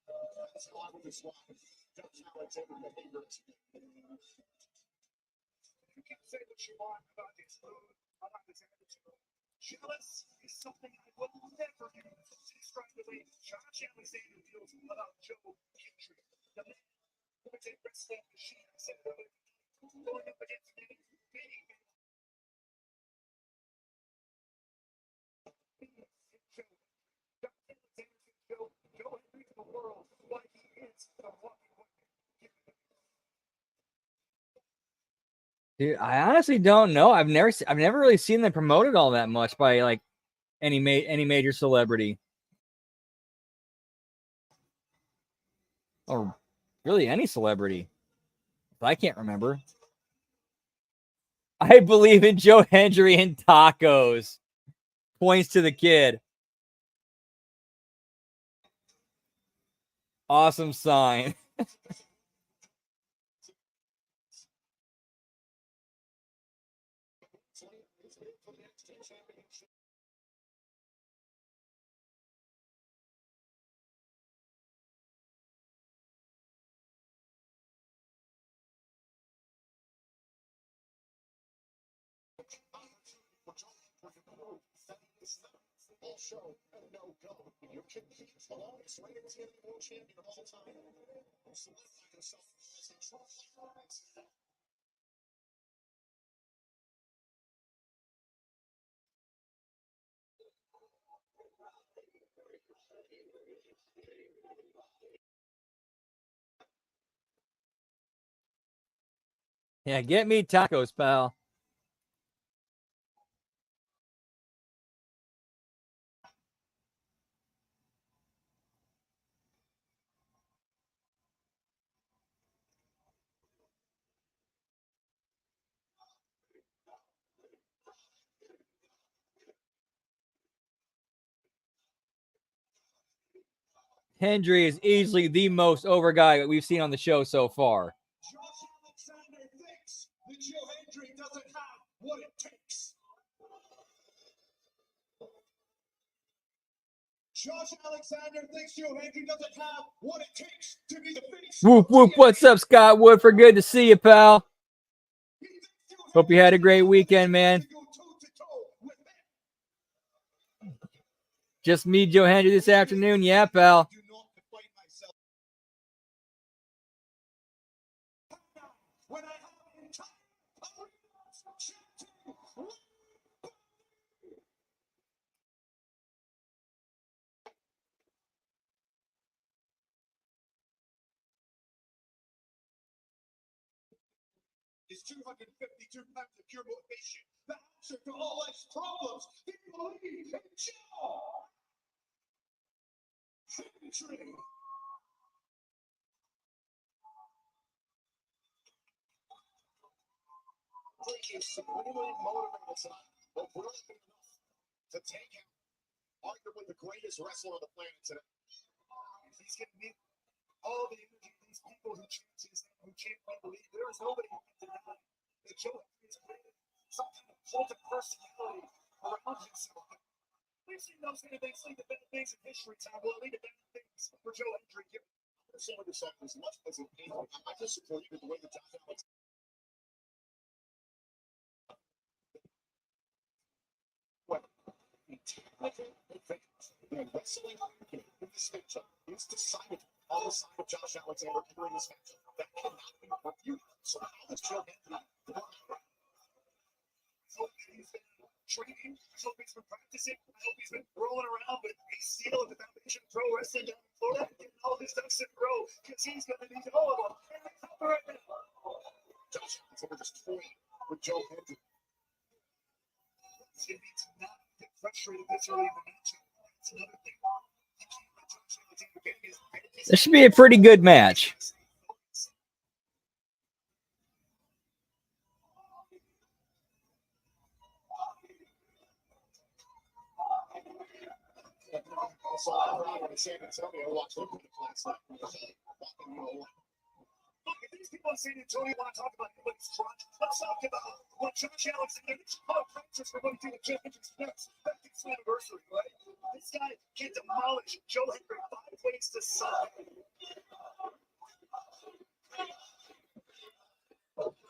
That's how I would describe Josh Alexander behavior. You can say what you want about his mood, about his attitude. Jealous is something I would never use to describe the way Josh Alexander feels about Joe Hendry. The man who is a wrestling machine. I said earlier, going up against many Joe Hendry to the world like he is the walking woman. Dude, I honestly don't know. I've never really seen them promoted all that much by like any major celebrity, or really any celebrity. I can't remember. I believe in Joe Hendry and tacos. Points to the kid. Awesome sign. All show and no go. You can be the longest reigning TNA World Champion of all time. Solidify yourself as a trophy. Yeah, get me tacos, pal. Hendry is easily the most over guy that we've seen on the show so far. Josh Alexander thinks that Joe Hendry doesn't have what it takes. Josh Alexander thinks Joe Hendry doesn't have what it takes to be the face. Whoop, whoop. What's up, Scott Woodford? Good to see you, pal. Hope you had a great weekend, man. Just me, Joe Hendry, this afternoon. Yeah, pal. Is 252 pounds of pure motivation, the answer to all life's problems. Do you believe in Joe Hendry? Freaking supremely motivated tonight, but brilliant enough to take out arguably the greatest wrestler on the planet today. He's going to need all the energy of these people who chant his name, who chant "I believe." There is nobody who can deny that Joe Hendry has created some kind of cult of personality around himself. We've seen those kind of things lead to better things in history time. Will it lead to better things for Joe Hendry? I'm saying this as much as it can. I just believe in the way that Josh Alexander. The wrestling in this matchup is decided on the side of Josh Alexander during this matchup. That cannot be refuted. So how does Joe Hendry he's been training? I hope he's been practicing. I hope he's been rolling around with ACL at the Foundation Pro Wrestling down in Florida, getting all his ducks in a row because he's going to need all of them. And they come right now. Josh Alexander just toying with Joe Hendry. He's going to need to not get frustrated this early in the matchup. That's another thing. You can't let Josh Alexander get his. This should be a pretty good match. Also, I in San Antonio watched them last night. people in San Antonio want to talk about anybody's crunch. Let's talk about what Josh Alexander practice for going through the championship next. Back to his anniversary, right? This guy can demolish Joe Hendry 5 ways to Sunday.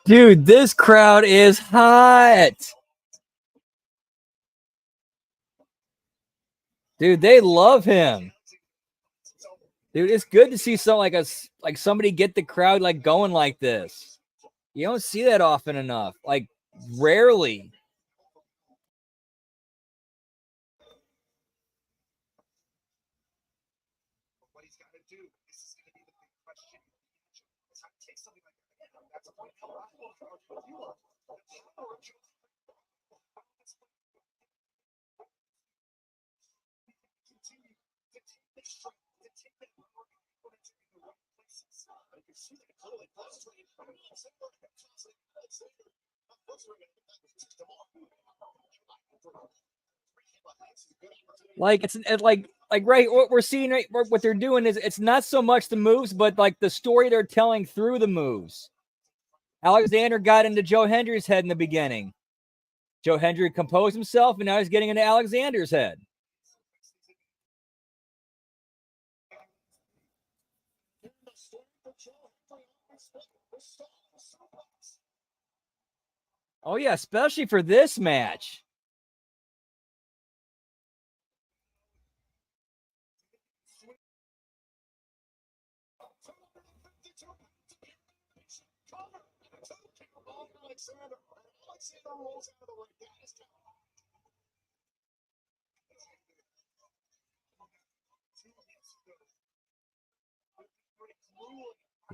Dude, this crowd is hot. Dude, they love him. Dude, it's good to see something like somebody get the crowd like going like this. You don't see that often enough. Like rarely. What he's got to do, this is going to be the big question. It's how to take something like that. That's a point. Hell, I won't argue with you on. Continue to take this strength, to take that work, and put it in the right places. You can see that clearly frustrated. Like it's like right what we're seeing right what they're doing is it's not so much the moves, but like the story they're telling through the moves. Alexander got into Joe Hendry's head in the beginning. Joe Hendry composed himself, and now he's getting into Alexander's head. Oh yeah, especially for this match.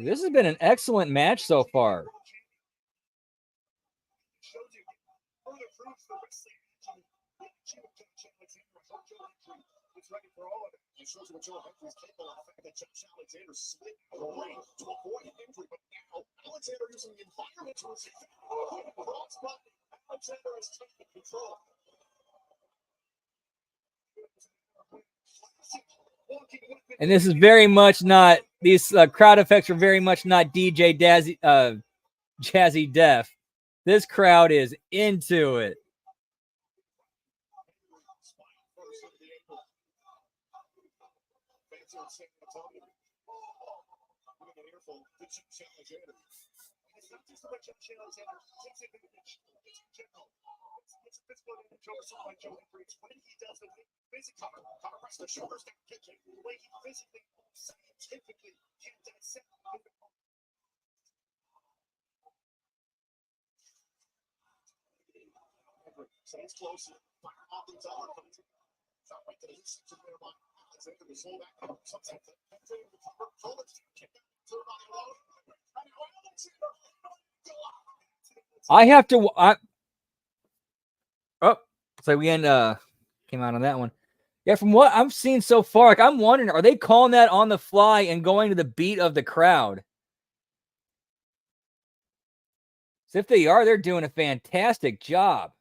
This has been an excellent match so far. Shows what Joe Hendry's capable of. The fact that Josh Alexander slid out of the ring to avoid an injury, but now Alexander using the environment to his cross button. Alexander is taking control. And this is very much not, these crowd effects are very much not DJ Jazzy Def. This crowd is into it. It's not just about Josh Alexander. Takes advantage. It's general. It's physical advantage over someone like Joe Hendry. When he does the basic cover press, the shoulders down kicking, the way he physically, scientifically can dissect the stays close. Fire off these other fights. Shot right to the inside of their line. Alexander was slow back. Sometimes the cover, hold it, kick it, turn on the road. I have to. So we came out on that one. Yeah, from what I'm seeing so far, like I'm wondering, are they calling that on the fly and going to the beat of the crowd? So if they are, they're doing a fantastic job.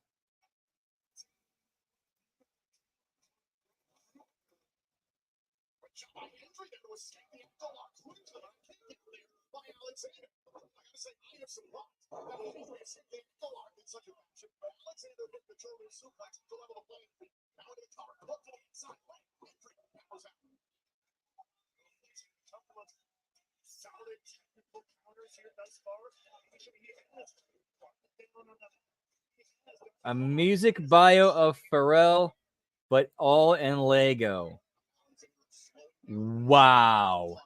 A music bio of Pharrell, but all in Lego. Wow.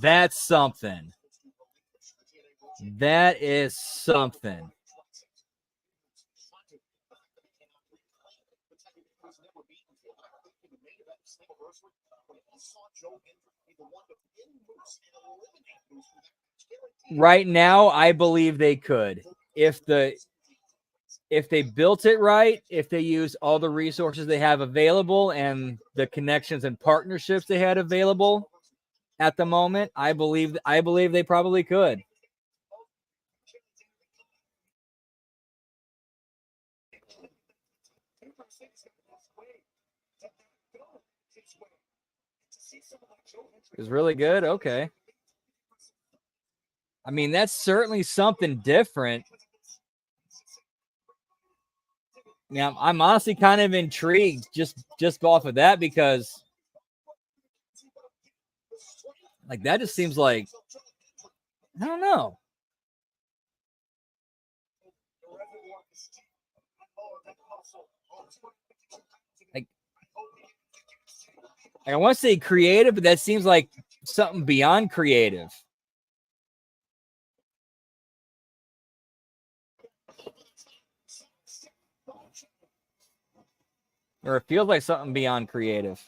That's something. That is something. Right now, I believe they could. If they built it right, if they used all the resources they have available and the connections and partnerships they had available at the moment, I believe they probably could. It was really good. Okay. I mean, that's certainly something different. Now, I'm honestly kind of intrigued just off of that because, like, that just seems like, I don't know. Like I want to say creative, but that seems like something beyond creative. Or it feels like something beyond creative.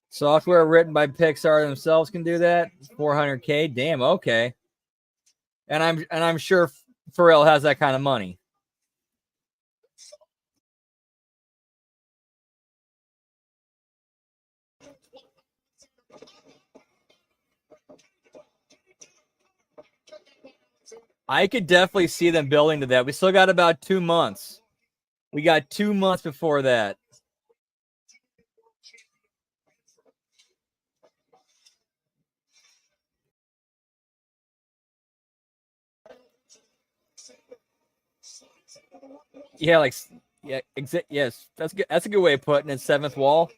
Software written by Pixar themselves can do that. 400K, damn, okay. And I'm sure Pharrell has that kind of money. I could definitely see them building to that. We still got about 2 months. We got 2 months before that. Yeah, like yeah, yes, that's good. That's a good way of putting it. Seventh wall.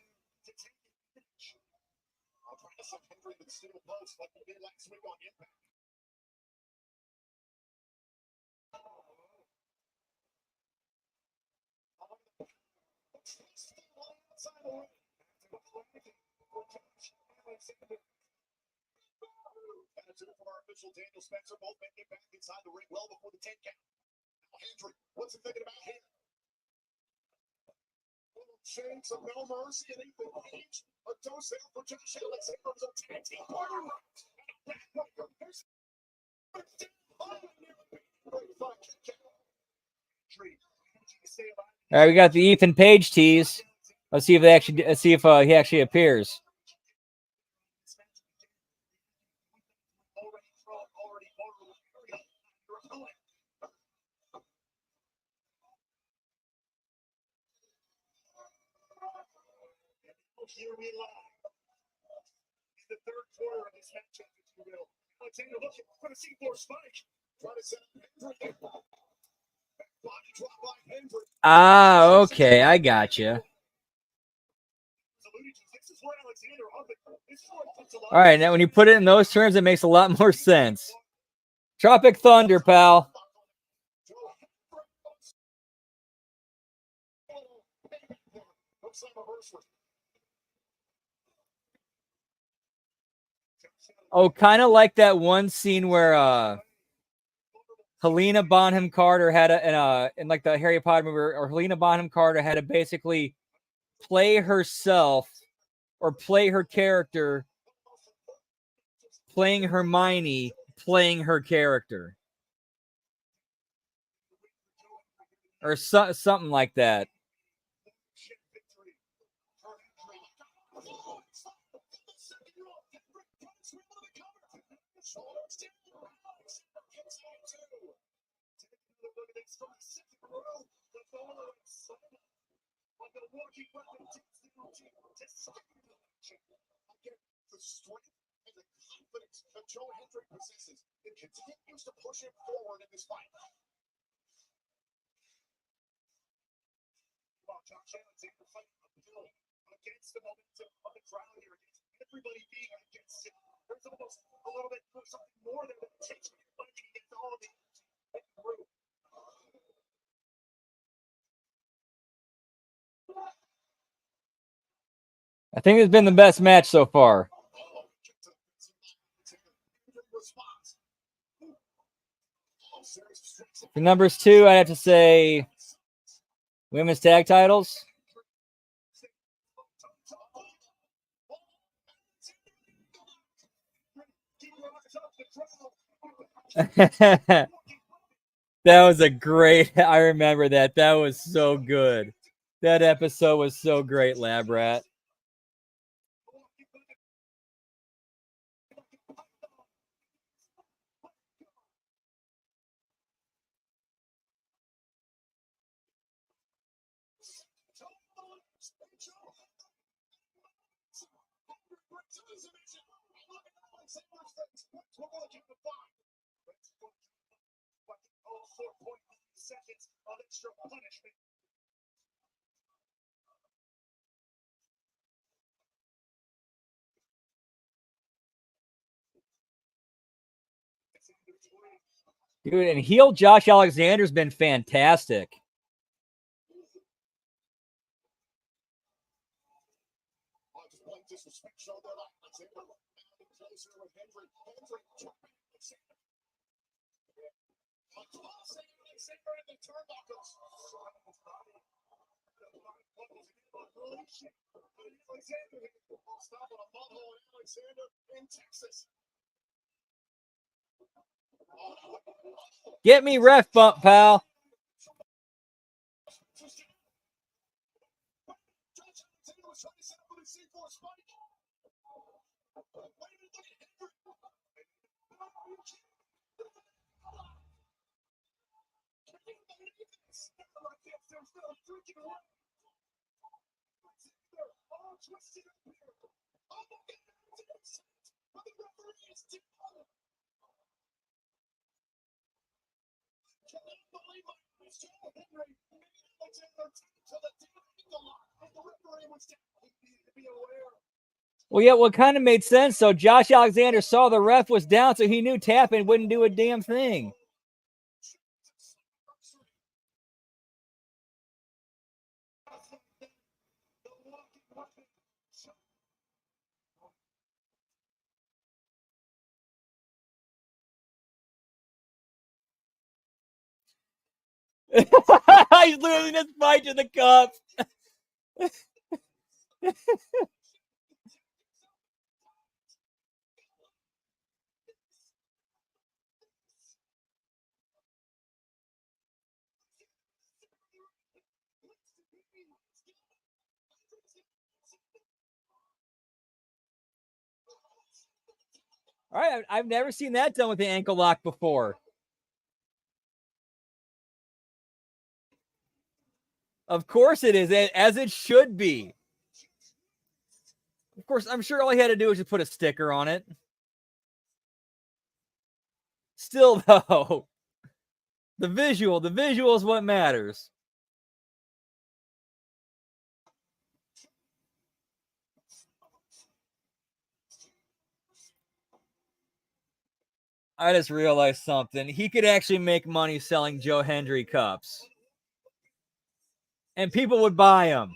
Daniel Spencer both making it back inside the ring well before the 10 count. Hendry, what's he thinking about here? Chance of no mercy and Ethan Page. A dose out for Josh Alexander's a tag team partner. All right, we got the Ethan Page tease. Let's see if he actually appears. Here we live. In the third quarter of this matchup, if you will. Alexander looking for the C4 spike. Trying to set up Hendry. Body drop by Hendry. Ah, okay, I gotcha. All right, now when you put it in those terms, it makes a lot more sense. Tropic Thunder, pal. Oh, kind of like that one scene where Helena Bonham Carter had in like the Harry Potter movie, or Helena Bonham Carter had to basically play herself or play her character, playing Hermione, playing her character, or something like that. The strength and the confidence that Joe Hendry possesses and continues to push him forward in this fight. Well, Josh Alexander fighting uphill against the momentum of the crowd here, against everybody being against him. There's almost a little bit something more than it takes when you're fighting against all of the room. I think it's been the best match so far. For numbers 2, I have to say women's tag titles. That was a great. I remember that. That was so good. That episode was so great, Lab Rat. Seconds of extra punishment. Dude, and heel Josh Alexander's been fantastic. Get me ref bump, pal. Well, yeah, what kind of made sense. So Josh Alexander saw the ref was down, so he knew tapping wouldn't do a damn thing. He's losing his fight to the cup. All right, I've never seen that done with the ankle lock before. Of course it is, as it should be. Of course, I'm sure all he had to do was just put a sticker on it. Still, though, the visual is what matters. I just realized something. He could actually make money selling Joe Hendry cups. And people would buy them.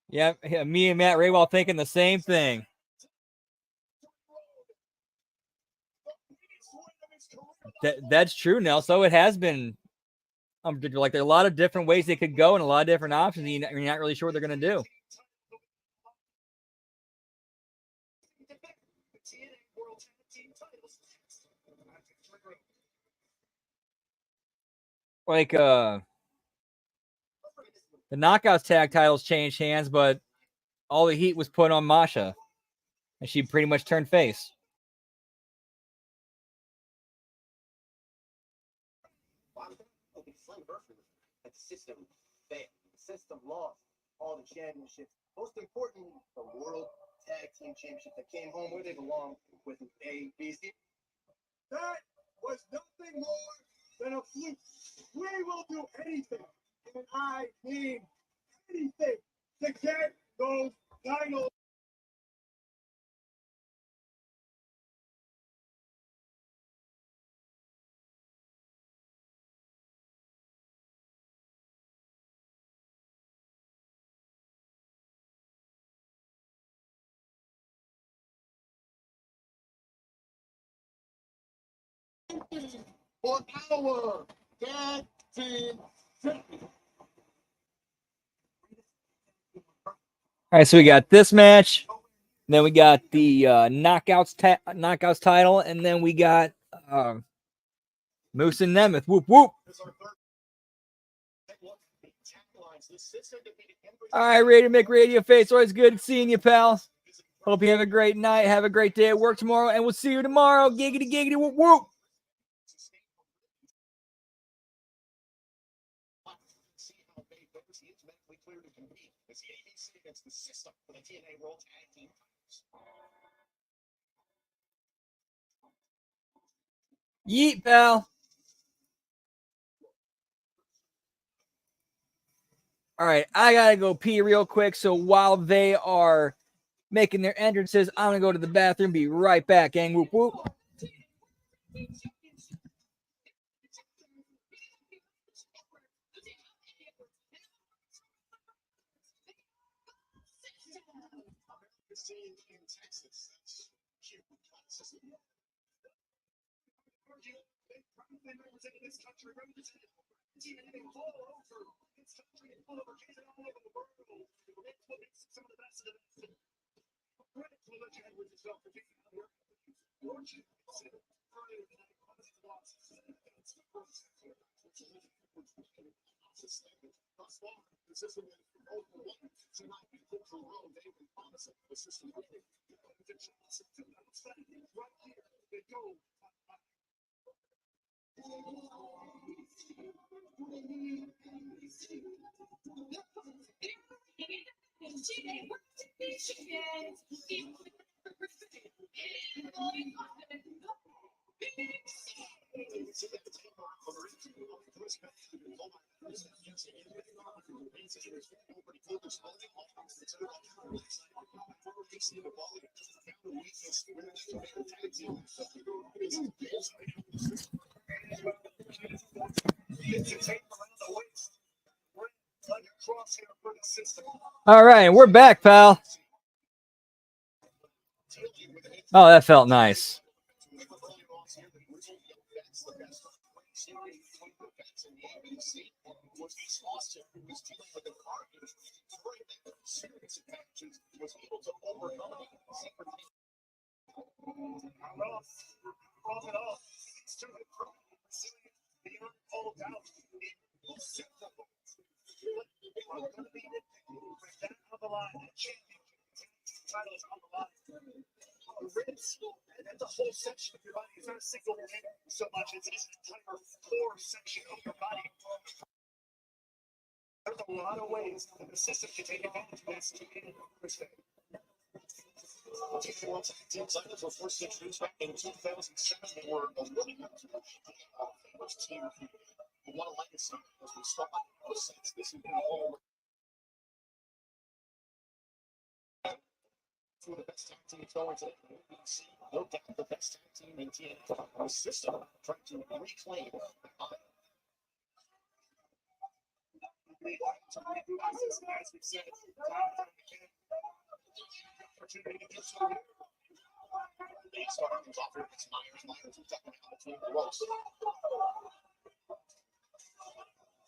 Yeah, me and Matt Raywell thinking the same thing. That's true, Nell. So it has been like there are a lot of different ways they could go and a lot of different options. And you're not really sure what they're going to do. Like the Knockouts tag titles changed hands, but all the heat was put on Masha, and she pretty much turned face. The system failed. The system lost all the championships. Most importantly, the World Tag Team Championship that came home where they belong with an A, B, C. That was nothing more than a fluke. We will do anything, and I mean anything, to get those titles. For our tag team champion. All right, so we got this match, then we got the knockouts title, and then we got Moose and Nemeth. Whoop whoop. All right, Radio McRadio Face. Always good seeing you, pal. Hope you have a great night. Have a great day at work tomorrow, and we'll see you tomorrow. Giggity, giggity, whoop, whoop. See how Dave Vickers, he is medically cleared to compete as the ABC against the system for the TNA World Tag Team titles. Yeet, pal. All right, I got to go pee real quick. So while they are making their entrances, I'm going to go to the bathroom. Be right back, gang. Whoop, whoop. Scene in Texas. That's cute. They proudly represented this country, represented TNA all over this country, all over Canada, all over the world. It's what makes some of the best of the best. Credit to the legend with yourself for being out here. Fortune, earlier tonight, positive losses. That's the first thus far, the system is over one. Tonight, we put the road, they can promise it. The system winning. The chance to bounce back right here. They go. All right, we're back, pal. Oh, that felt nice. That's a whole section of your body. It's not a single limb so much. It's an entire core section of your body. There's a lot of ways that the system can take advantage of this to be respect. World Tag Team titles were first introduced back in 2007. They were a really good team who won a legacy as we saw since this has been all. Two of the best tag teams going to the ABC. No doubt the best tag team in TNA. Our system trying to reclaim the honor. As we've said, opportunity to do so. They started things off here against Myers. Myers was definitely on the team the most.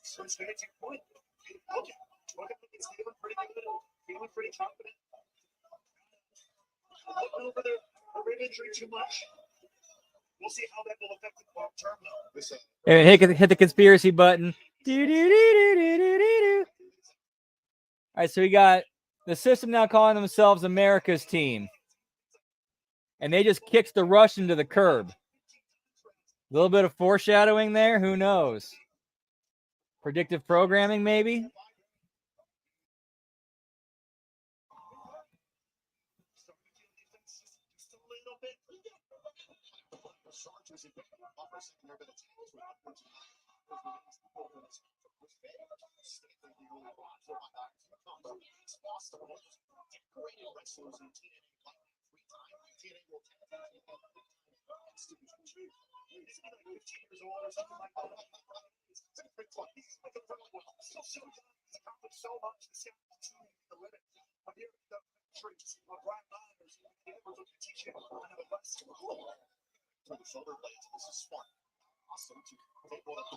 So it's very to your point. Look at he's feeling pretty good, feeling pretty confident. Looking over the rib injury too much. We'll see how that will affect him long term, though. And hit the conspiracy button. All right, so we got the system now calling themselves America's team. And they just kicked the Russian to the curb. A little bit of foreshadowing there. Who knows? Predictive programming, maybe?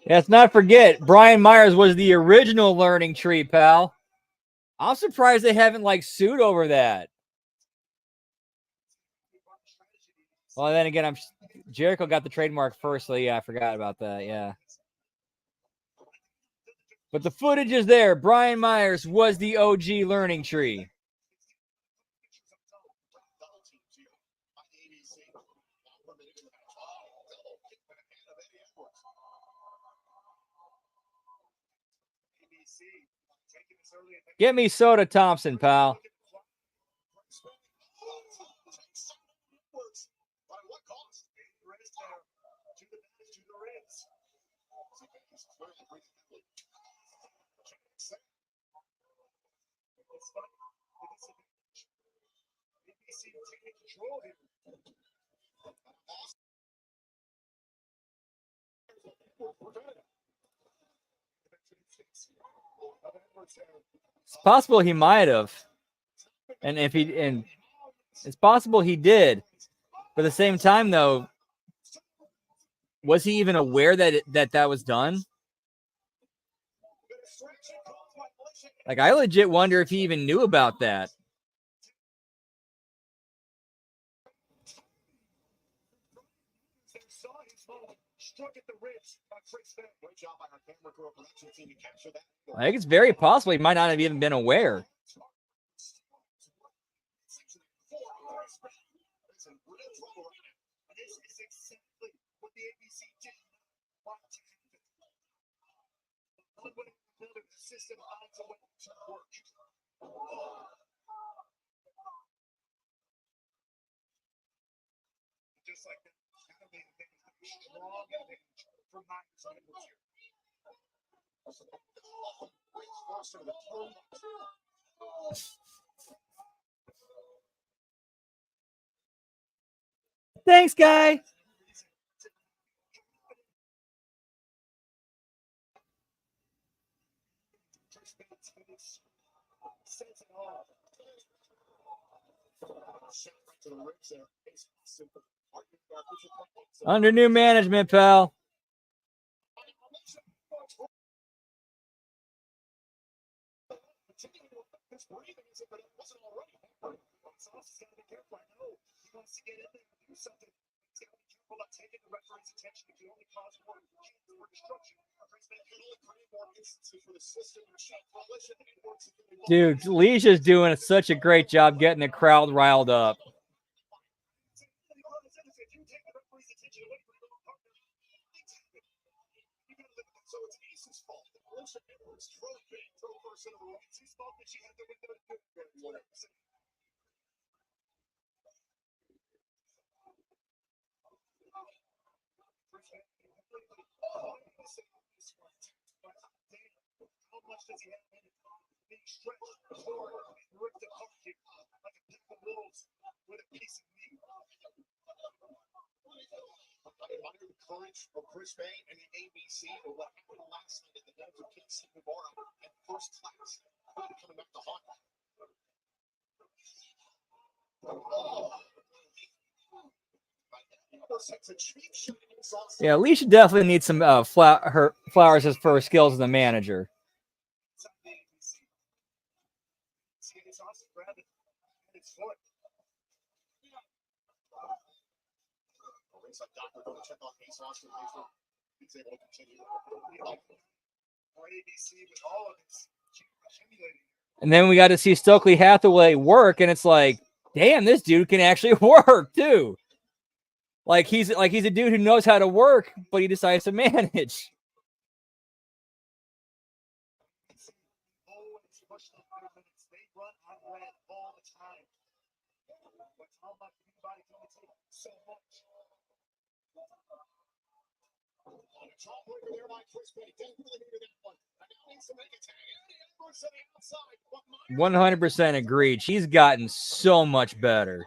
Let's not forget, Brian Myers was the original learning tree, pal. I'm surprised they haven't sued over that. Well, then again, Jericho got the trademark first, so yeah, I forgot about that. Yeah. But the footage is there. Brian Myers was the OG learning tree. Get me Soda Thompson, pal. It's possible he might have. And it's possible he did. But at the same time, though, was he even aware that that was done? Like, I legit wonder if he even knew about that. I think it's very possible he might not have even been aware. Thanks, guy. Under new management, pal. Dude, Leisha's doing such a great job getting the crowd riled up. Courage of Chris Bay and the ABC or what happened last night in the Denver Kings and first class coming back to haunt. Yeah, Leisha definitely needs some flowers for her skills as a manager. And then we got to see Stokely Hathaway work, and it's like, damn, this dude can actually work too. Like he's a dude who knows how to work, but he decides to manage. Outside. 100% agreed. She's gotten so much better.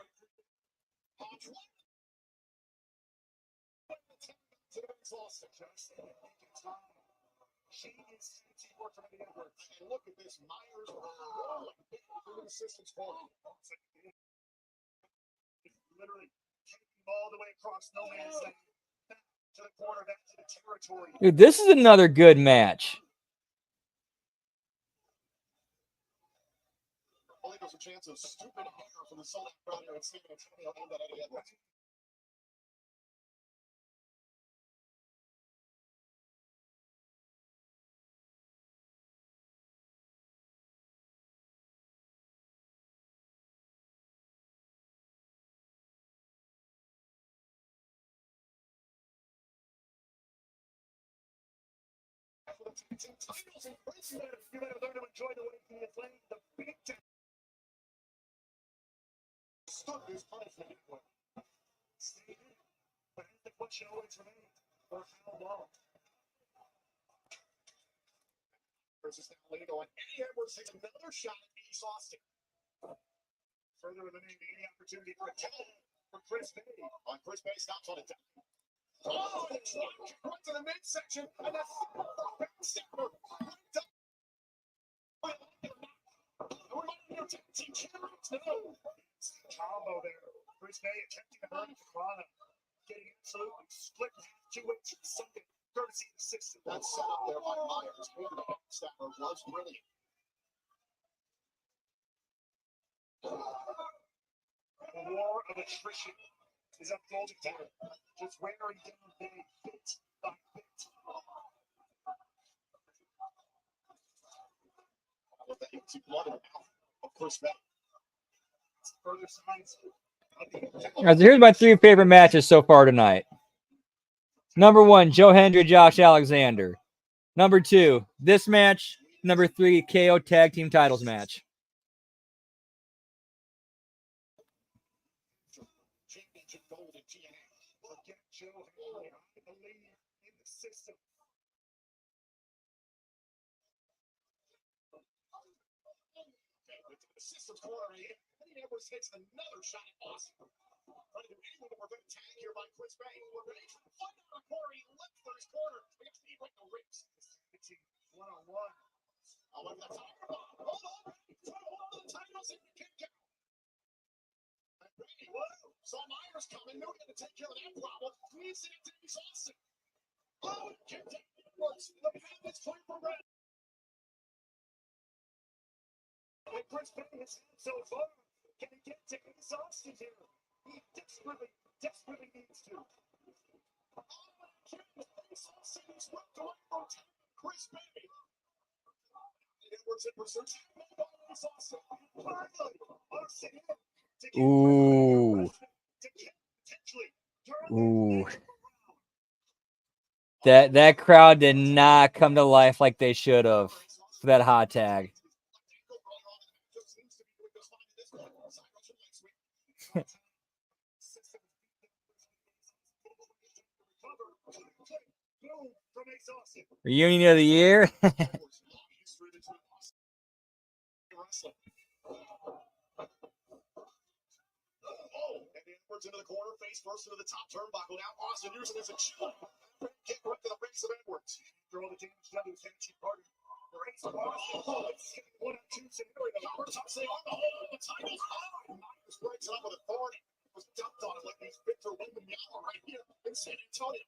Look at this. Myers rolling through the system's corner. Literally taking all the way across no man's land. Back to the corner, back to the territory. Dude, this is another good match. Only there's a chance of stupid hair from the sold-out crowd here at San Antonio and that Eddie Edwards. showing for me for how long. Versus now legal, and Eddie Edwards takes another shot at Ace Austin. Further eliminating any opportunity for a tag for Chris Bay. Chris Bay stops on a dime. Oh, the drop kick right to the midsection, and that's backstabber. Combo there. Chris Bay attempting to hurt Cabana. Getting absolutely split in half, 2 inches, sunken, courtesy of the system. That setup there by Myers. The backstabber was brilliant. The war of attrition is unfolding here. Just wearing down Bay bit by bit. With the empty blood in the mouth of Chris Bay. Further signs of the All right, so here's my 3 favorite matches so far tonight. Number 1, Joe Hendry, Josh Alexander. Number 2, this match. Number 3, KO Tag Team Titles match. championship gold in TNA. Forget Joe Hendry. I believe in the system. The system's corner here. Eddie Edwards hits another shot at Austin. Trying to do anything to prevent a tag here by Chris Bay. We're ready to find out the corner. He left for his corner. We got to be right in the ribs. It's one-on-one. Oh, look at that tiger bomb. Hold on. Try to hold on to the titles and you can't get out. Whoa. Saw Myers coming. Knew he had to take care of that problem. Squeezed it into Ace Austin. Oh, kicked out Edwards. The path is clear for Red. And Chris Bay has had so far. Can he get to Ace Austin here? He desperately needs to. Ace Austin is whipped away from Chris Bay. Edwards in pursuit. Ace Austin. Finally, Austin in. Ooh. Ooh. That crowd did not come to life like they should have for that hot tag. Reunion of the year. Into the corner, face first into the top turnbuckle. Now Austin using it as a shield. Kick right to the face of Edwards. Throw the damage done to his fancy partner. The race of Austin. It's 1-2 scenario. We're tossing on the whole of the title. Myers breaks it up with authority. It was dumped on him like he's Victor Wembanyama right here in San Antonio.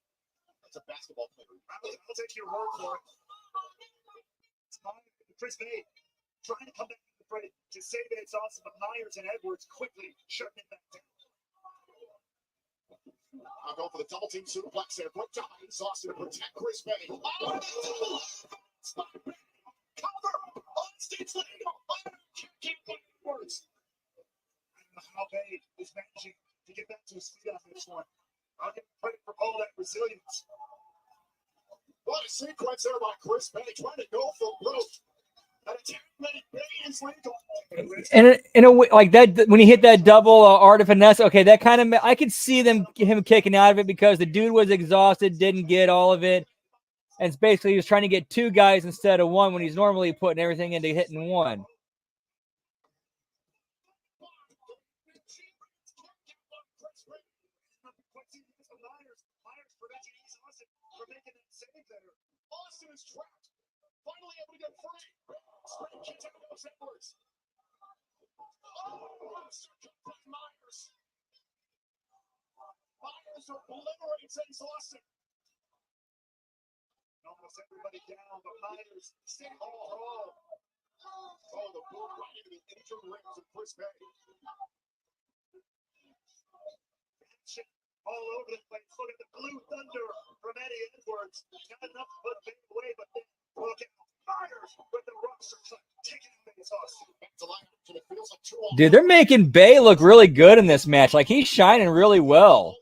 That's a basketball player. I'll take your word for it. It's Chris Bay trying to come back to the fray to save Ace Austin, but Myers and Edwards quickly shutting it back down. I'll go for the double team suplex there. Quick time. Ace Austin to protect Chris Bay. Oh, cover on stage legal. Can't put words. I don't know how Bay is managing to get back to his feet on this one. I'll give credit for all that resilience. What a sequence there by Chris Bay trying to go for broke. And in a way like that, when he hit that double art of finesse, okay, that kind of I could see him kicking out of it because the dude was exhausted, didn't get all of it, and it's basically he was trying to get 2 guys instead of 1 when he's normally putting everything into hitting 1. Austin is trapped. Finally able to get free. Straight kick out of Edwards. Oh, Myers. Myers obliterates Ace Austin. Almost everybody down, but Myers staying tall. Oh, the boot right into the injured rings of Chris Bay. All over the place. Look at the blue thunder from Eddie Edwards. Got enough to put Bay away, but then look at Myers with the roster taking Ace Austin. Dude, they're making Bay look really good in this match. Like, he's shining really well.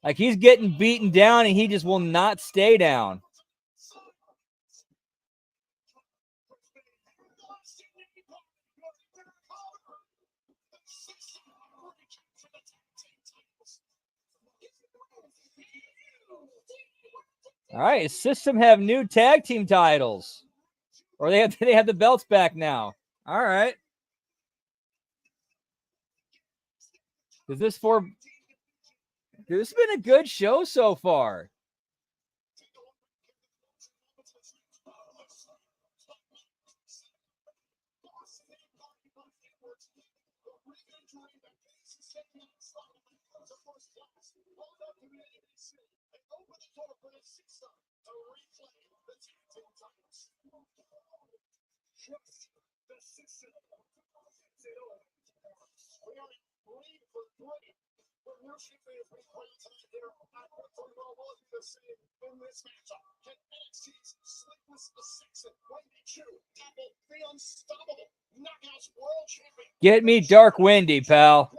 Like, he's getting beaten down, and he just will not stay down. All right, System have new tag team titles, or they have the belts back now. All right. This has been a good show so far. Get me Dark Windy, pal.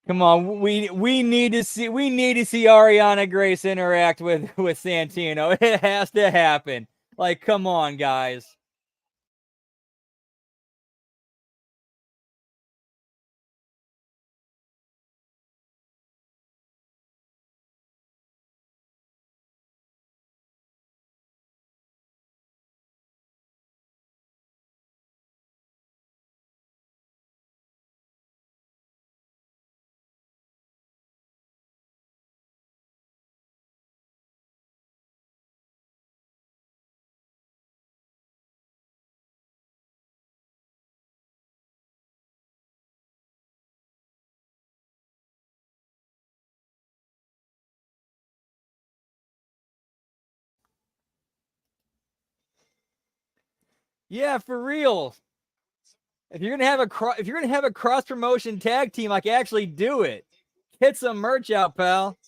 Come on, we need to see Ariana Grace interact with Santino. It has to happen. Like, come on, guys. Yeah, for real. If you're gonna have a cross promotion tag team, like actually do it. Get some merch out, pal.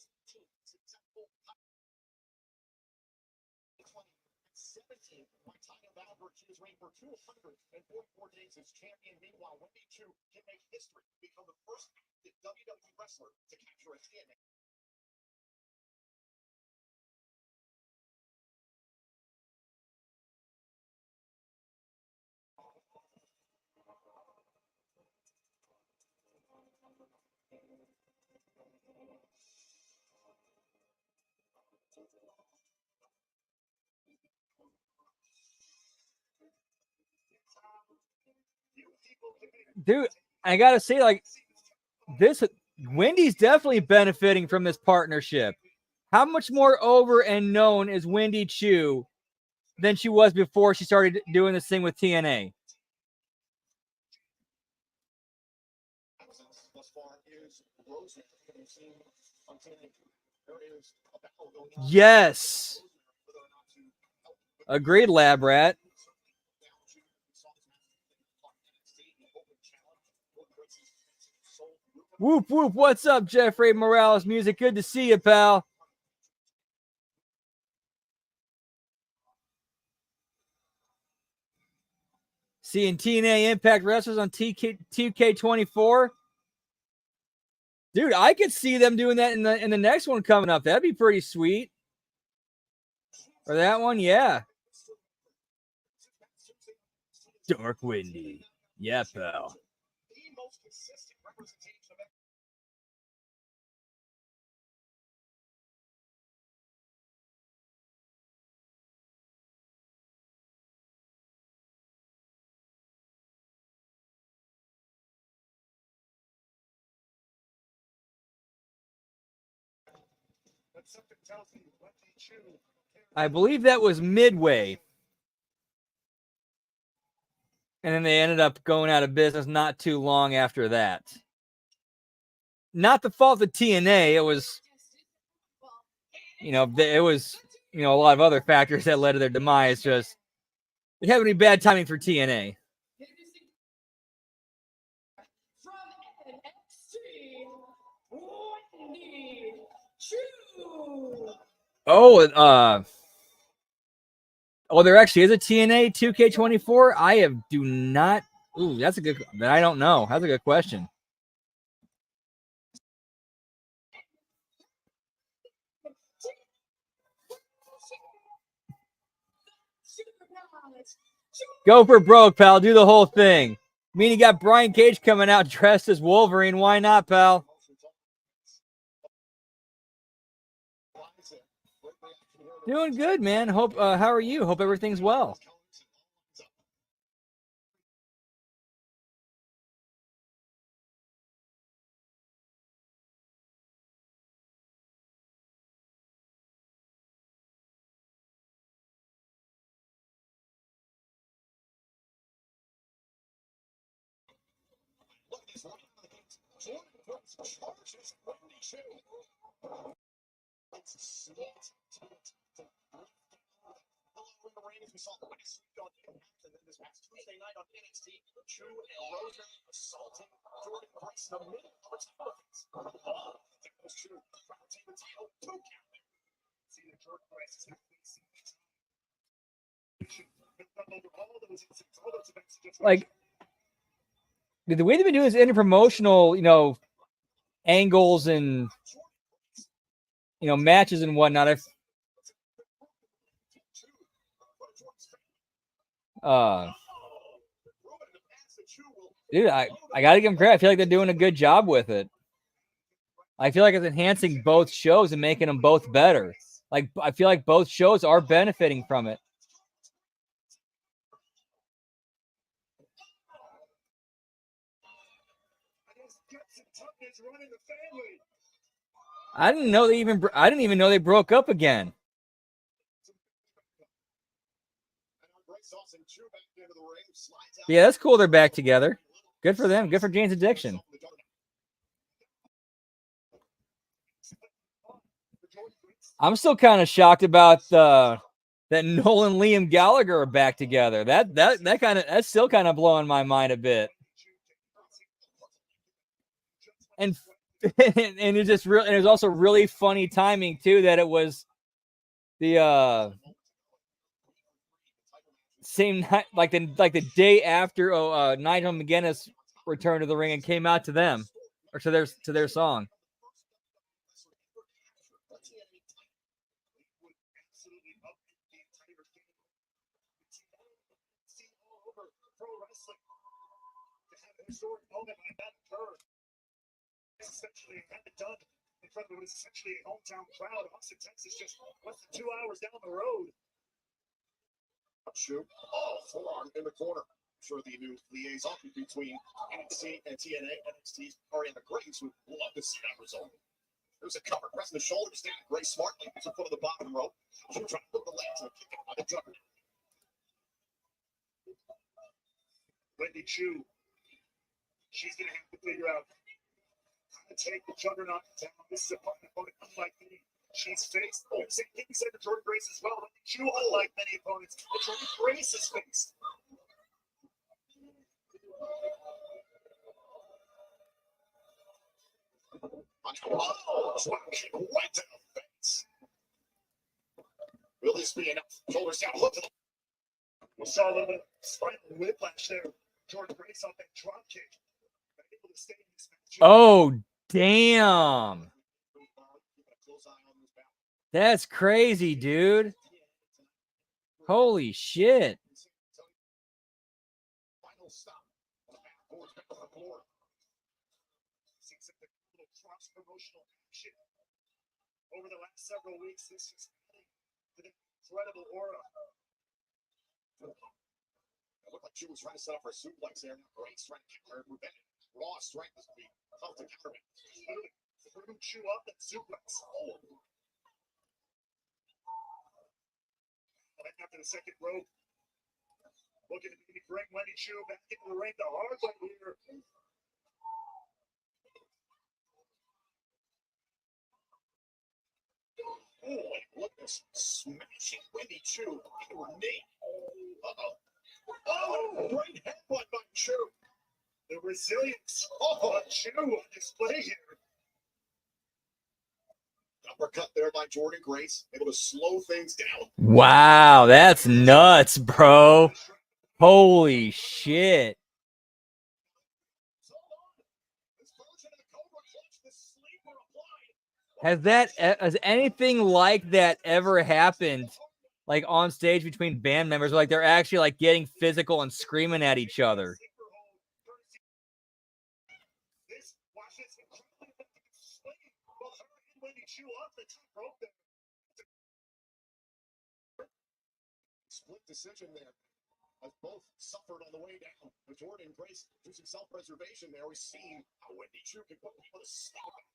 Dude, I gotta say, like, this Wendy's definitely benefiting from this partnership. How much more over and known is Wendy Chu than she was before she started doing this thing with TNA? Yes. Agreed, Lab Rat. Whoop, whoop. What's up, Jeffrey Morales Music? Good to see you, pal. Seeing TNA Impact Wrestlers on 2K24. Dude, I could see them doing that in the next one coming up. That'd be pretty sweet. Or that one, yeah. Dark Windy. Yeah, pal. I believe that was Midway. And then they ended up going out of business not too long after that. Not the fault of TNA. It was, it was, a lot of other factors that led to their demise. Just, it happened to be bad timing for TNA. Oh, there actually is a TNA 2K24. Do not. Ooh, that's a good. I don't know. That's a good question. Go for broke, pal. Do the whole thing. I mean, you got Brian Cage coming out dressed as Wolverine. Why not, pal? Doing good, man. Hope. How are you? Hope everything's well. Look at this one. Jordan Brooks charges Wendy Chu. It's sneaked to hello in the ring as we saw last week on Impact, and then this past Tuesday night on NXT, Chu and Rosa assaulting Jordan Brooks in the middle of a title defense. Oh, there goes Chu. Trying to take the title. 2 count there. See that Jordan Brooks is not facing the time. Over all those incidents, all those events, just Like, the way they've been doing this interpromotional, angles and matches and whatnot. Dude, I gotta give them credit. I feel like they're doing a good job with it. I feel like it's enhancing both shows and making them both better. Like, I feel like both shows are benefiting from it. I didn't even know they broke up again. Yeah, that's cool. They're back together. Good for them. Good for Jane's Addiction. I'm still kind of shocked about that Noel and Liam Gallagher are back together. That's still kind of blowing my mind a bit. And it's just real, and it was also really funny timing too that it was the same night, like the day after Nigel McGuinness returned to the ring and came out to them or to their song. Essentially had it done in front of what is essentially a hometown crowd. Austin, Texas, just less than 2 hours down the road. Shoot. Oh, forearm in the corner. I'm sure the new liaison between NXT and TNA. NXT are in the Graves would love to see that result. There's a cover, pressing the shoulder, standing Gray smartly to the foot of the bottom rope. She'll try to put the legs and kick it by the juggernaut. Wendy Chu. She's going to have to figure out to take the juggernaut down. This is a opponent unlike any she's faced. Oh, same thing said to Jordan Grace as well. Chu, unlike many opponents, that Jordan Grace has faced. Oh, right to the face. Will this be enough? Shoulders down, hook to the. We saw a little bit of spinal whiplash there. Jordan Grace off that drop kick. Able to stay in this match. Oh, damn. That's crazy, dude. Holy shit. Final stop. Seems like a little cross promotional action over the last several weeks. This is an incredible aura. It looked like she was trying to set up her suplex there. Grace trying to kick her revenge. Raw strength is being tough to counter. Threw Chu up and suplex. Oh. Right after the second rope. Looking to maybe bring Wendy Chu back into the ring the hard way here. Oh, look at this. Smashing Wendy Chu into her knee. Uh-oh. Oh, great headbutt by Chu. The resilience of Chu on display here. Uppercut there by Jordan Grace, able to slow things down. Wow, that's nuts, bro. Holy shit. Has anything like that ever happened? like on stage between band members, like they're actually like getting physical and screaming at each other. Split decision there. As both suffered on the way down. But Jordan Grace using self-preservation there. We've seen how Wendy Chu can put people to stop it.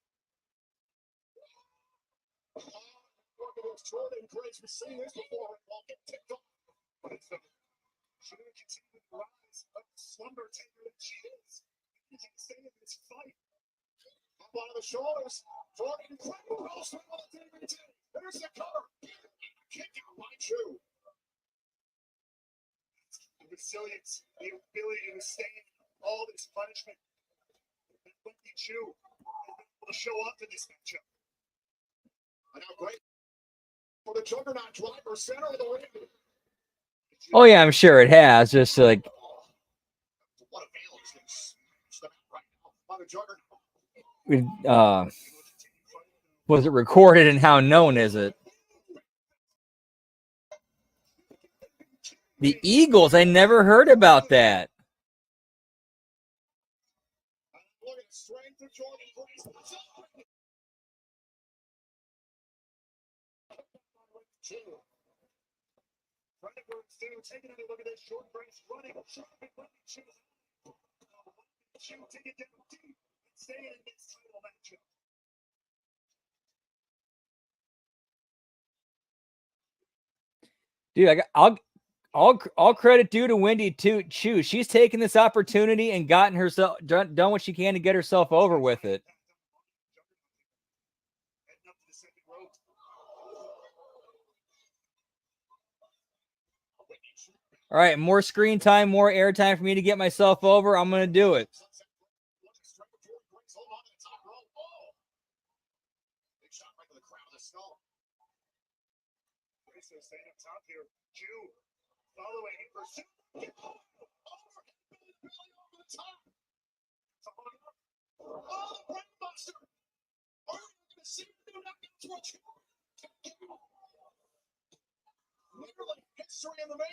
Jordan Grace, we've seen this before. Won't get ticked off. But it's she didn't continue to rise of the slumber taker that she is. She can stay in this fight. Up on the shoulders. Jordan Grace rolls through on the David. There's the cover. Kick out by Chu. The resilience, the ability to withstand all this punishment. And Wendy Chu will show up in this matchup. And now great for the juggernaut driver, center of the ring. Oh yeah, I'm sure it has. Just like What a veil is this? Right now. On the juggernaut. was it recorded and how known is it? The Eagles, I never heard about that. Look at the strength of Jordan Grace. Taking a look at this short Grace running. Chu take it down deep and stay in this title matchup. Dude, all credit due to Wendy Chu. She's taken this opportunity and gotten herself done what she can to get herself over with it. All right, more screen time, more airtime for me to get myself over. I'm gonna do it.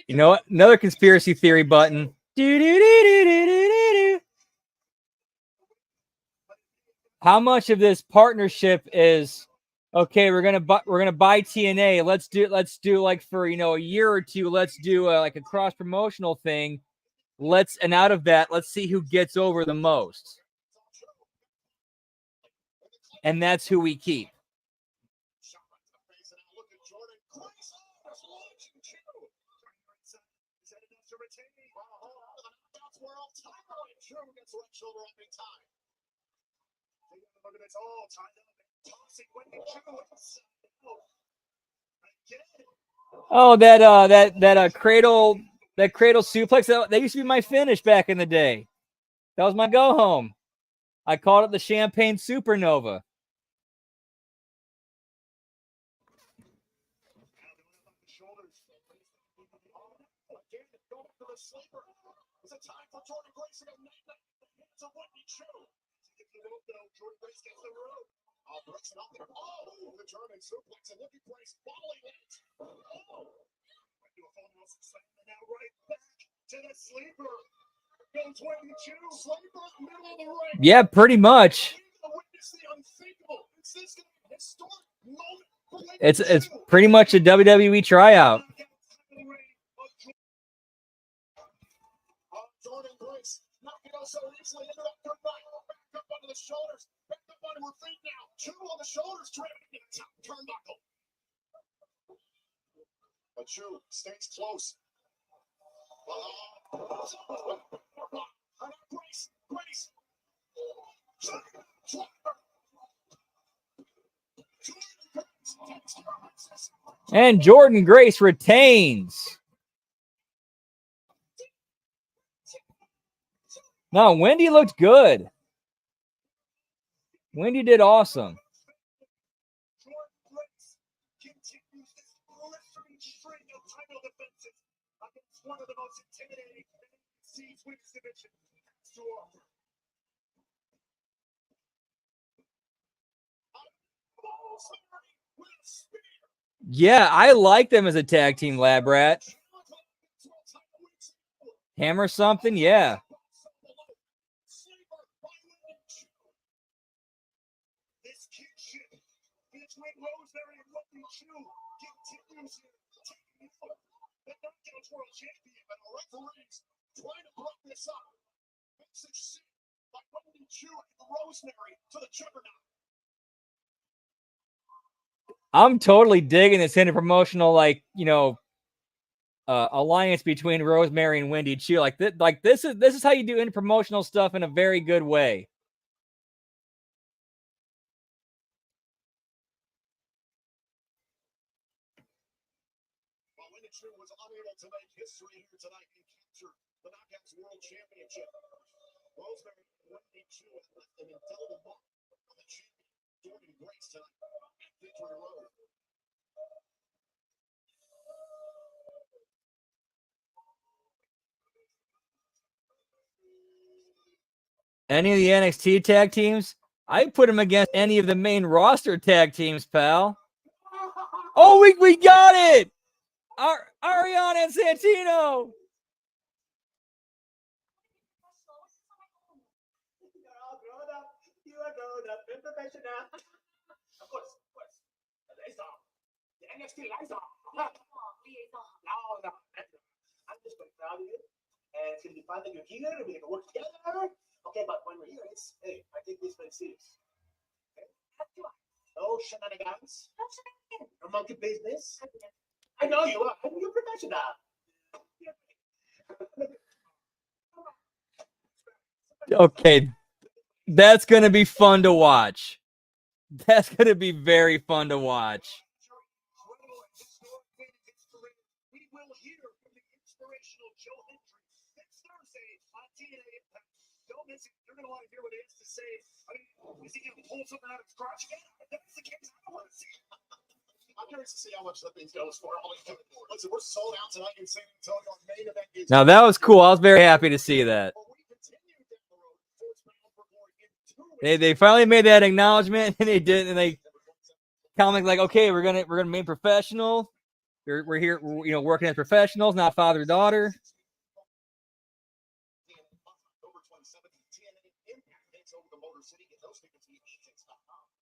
You know what? Another conspiracy theory button. How much of this partnership is okay? We're gonna buy TNA. Let's do like for a year or two. Let's do like a cross promotional thing. And out of that, let's see who gets over the most, and that's who we keep. Oh, that cradle suplex. That used to be my finish back in the day. That was my go home. I called it the Champagne Supernova. It's a time for Jordan Grace to go to Wendy Chu. If you don't know, Jordan Grace gets the rope. Breaks it up there. Oh, the German suplex, and look at Grace following it. Oh, went to a phone house and now right back to the sleeper. Goes Wendy Chu, sleeper, middle of the ring. Yeah, pretty much. Witness the unthinkable. It's this historic moment. It's pretty much a WWE tryout. Jordan Grace knocking out so easily into that good night. Back up onto the shoulders. Back up onto her feet now. Chu on the shoulders, trapping in the top turnbuckle. But Chu stays close. Grace. And Jordan Grace retains. No, Wendy looked good. Wendy did awesome. Jordan Grace continues this blistering string of title defenses against one of the most intimidating C's women's division has to offer. With a spear. Yeah, I like them as a tag team, Lab Rat. Hammer something, yeah. This kinship between Rosemary and Wendy Chu continues here. The Knockouts World Champion, but the referees trying to break this up. Message sent by Wendy Chu and Rosemary to the Juggernaut. I'm totally digging this interpromotional, like, you know, alliance between Rosemary and Wendy Chu. Like this is how you do interpromotional stuff in a very good way. While Wendy Chu was unable to make history here tonight and capture the Knockouts World Championship, Rosemary and Wendy Chu have left an indelible mark on the champion Jordan Grace tonight at Victory Road. Any of the NXT tag teams, I put them against any of the main roster tag teams, pal. Oh, we got it! Ariana and Santino. You are grown up, you're professional. Of course. Lights off. The NXT lights off. No. I'm just going to proud of you. And it's going to be fun that you're here and we can work together. Okay, but when we're here, it's, hey, I take this very serious. Okay? No shenanigans. No monkey business. I know you are. You're professional. Okay, that's going to be fun to watch. That's going to be very fun to watch. We will hear from the inspirational Joe Hendry next Thursday on TNA Impact. Don't miss it. You're going to want to hear what he has to say. I mean, is he going to pull something out of his crotch again? If that's the case, I want to see it. I'm curious to see how much that thing goes for. Listen, we're sold out tonight in San Antonio. Our main event is Now that was cool. I was very happy to see that. They finally made that acknowledgement, and they did, and they kind of like, okay, we're gonna make professional. We're here, you know, working as professionals, not father daughter.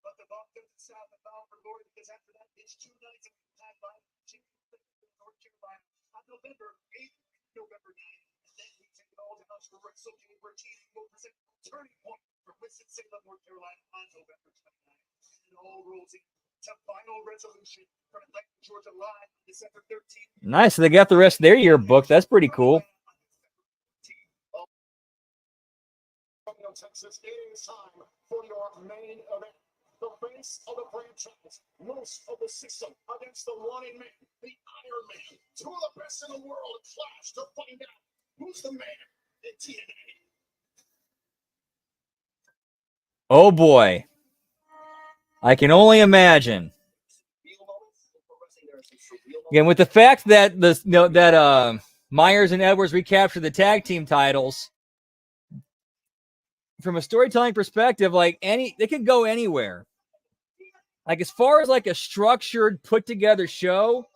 But the bump doesn't sound the bell for Lord because after that, it's 2 nights of Tag Live North Carolina on November 8th, November 9th. And then we take it all down to WrestleMania where TNA will present Turning Point for Winston-Salem, North Carolina on November 29th. And it all rolls into Final Resolution from Atlanta, Georgia live on December 13th. Nice. So they got the rest of their yearbook. That's pretty cool. Texas, it is time for your main event. The face of the franchise, most of the system against the wanted man, the Iron Man. Two of the best in the world clash to find out who's the man in TNA. Oh boy, I can only imagine. Again, with the fact that Myers and Edwards recaptured the tag team titles. From a storytelling perspective, like they could go anywhere. Like as far as like a structured, put together show,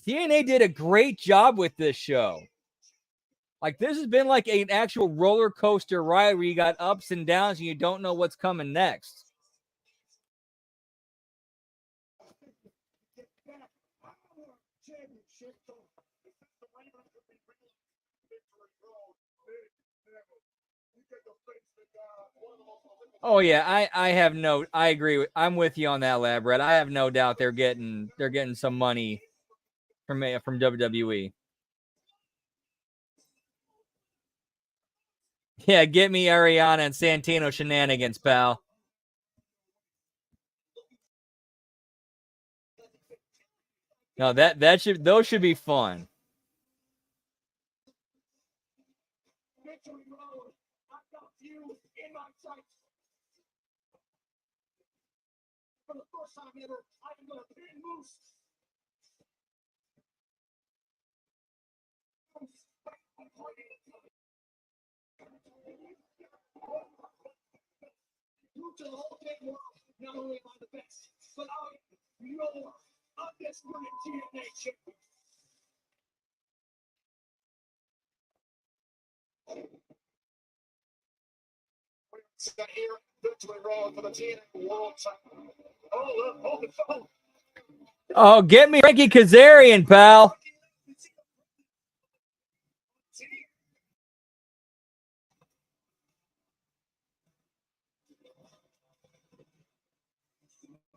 TNA did a great job with this show. Like this has been like an actual roller coaster ride where you got ups and downs and you don't know what's coming next. Oh yeah, I agree I'm with you on that, Lab Red. I have no doubt they're getting some money from WWE. Yeah, get me Ariana and Santino shenanigans, pal. No, those should be fun. For the first time ever, I'm going to pin Moose. You to the whole big world, not only am I the best, but I am more undisputed TNA champion. Set here, victory road for the TNA World Title. Oh, look, hold the phone. Oh, get me Frankie Kazarian, pal.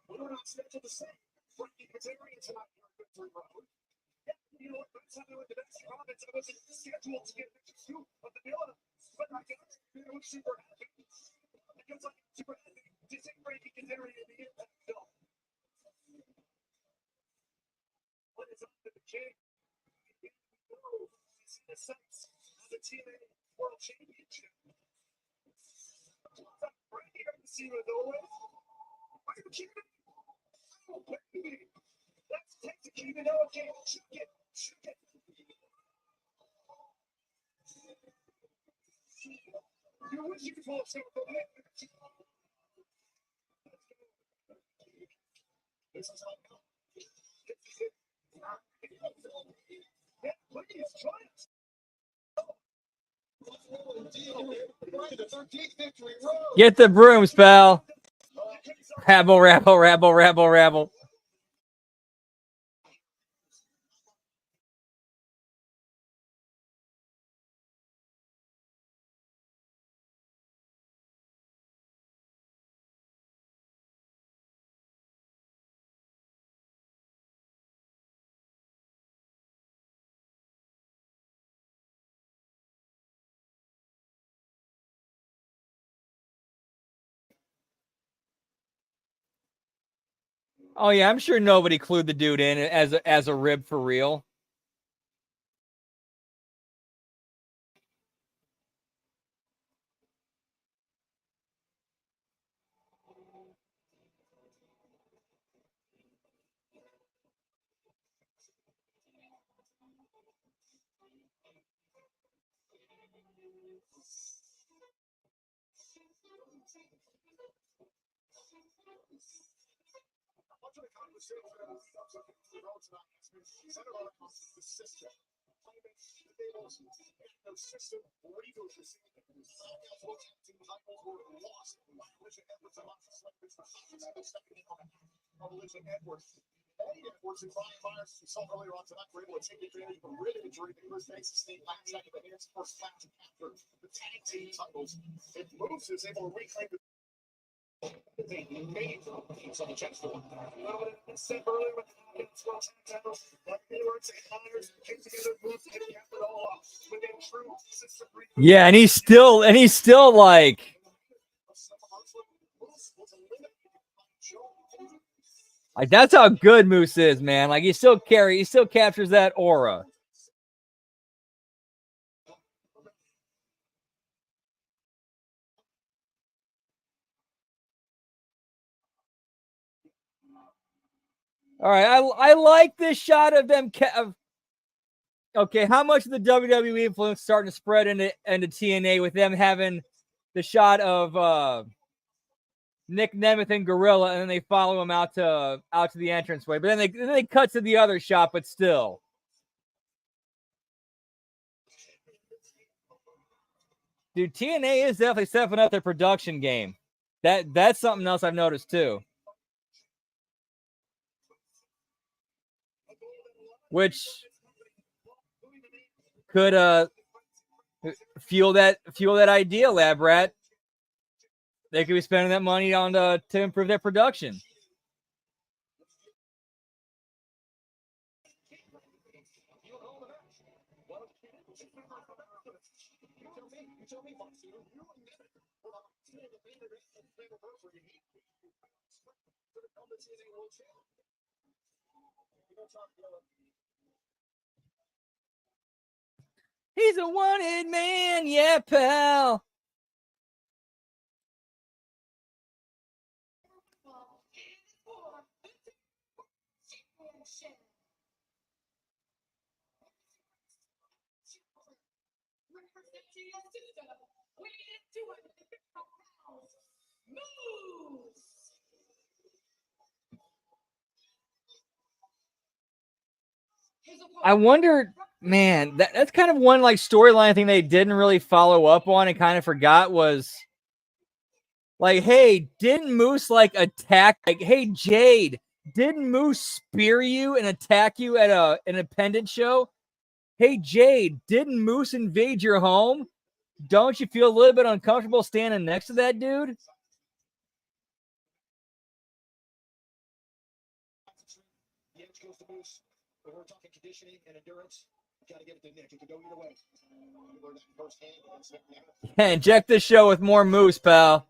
We're not scheduled to say Frankie Kazarian tonight here at Victory Road. Yeah, you know what? That's something with the next comments. I wasn't scheduled to get the scoop of the deal, but I got it. I was super happy. Because I'm super happy to see Frankie Kazarian in the Impact film. What is up to the king? He's in the sights of the TNA World Championship. Frankie doesn't see it always. Are you kidding me? Oh, baby. Let's take the key to know again. Shoot it. Shoot it. You wish you could fall asleep with the head. This is how it goes. Yeah, please, try it. Get the brooms, pal. Rabble, rabble, rabble, rabble, rabble. Oh yeah, I'm sure nobody clued the dude in as a rib for real. Much of the conversation that was tonight has been centered on the system. Claiming that they lost no system leaders receiving team titles were lost by Alicia Edwards and Alexa Slickers for second of Alicia Edwards. Eddie Edwards and Brian Myers, as we saw earlier on tonight, were able to take advantage of a rib injury that Chris Banks sustained last night at the hands first match and after the tag team titles. If Moose is able to reclaim the on the chest for said earlier with the titles, like Edwards and Myers came together, moved and kept it all up with a true system. Yeah, and he's still like, that's how good Moose is, man. Like he still captures that aura. All right, I like this shot of them. Okay, how much of the WWE influence starting to spread into TNA with them having the shot of Nick Nemeth and Gorilla, and then they follow him out to the entranceway. But then they cut to the other shot, but still. Dude, TNA is definitely stepping up their production game. That's something else I've noticed too. Which could fuel that idea, Lab Rat. They could be spending that money on to improve their production. He's a wanted man, yeah, pal. I wonder, man, that's kind of one like storyline thing they didn't really follow up on and kind of forgot was like, hey, didn't Moose like attack? Like, hey, Jade, didn't Moose spear you and attack you at an independent show? Hey, Jade, didn't Moose invade your home? Don't you feel a little bit uncomfortable standing next to that dude? The edge goes to Moose. But we're talking conditioning and endurance. You got to give it to Nick. It could go either way. You learned that firsthand against Nick Nemeth. Yeah, inject this show with more Moose, pal.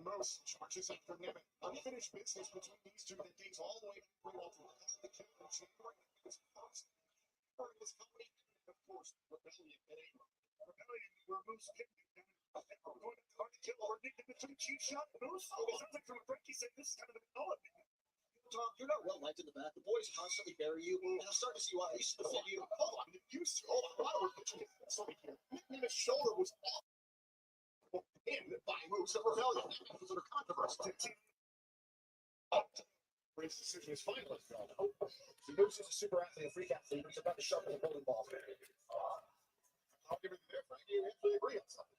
Moose charges up for Nemeth. Unfinished business between these two that dates all the way through the kill and Chamber. Of course, rebellion where Moose kicked him. Going to kill or Nick between cheap shot. Moose. Something from a break. He said this is kind of an element. Tom, you're not well liked in the back. The boys constantly bury you, and I'm starting to see why. I used to defend you. Hold on, Nick Nemeth's shoulder was off. By Moose of rebellion. That was under controversy. Race decision is final. Moose is a super athlete, a freak athlete. He's about to sharpen the bowling ball. I'll give it to him. You actually agree on something.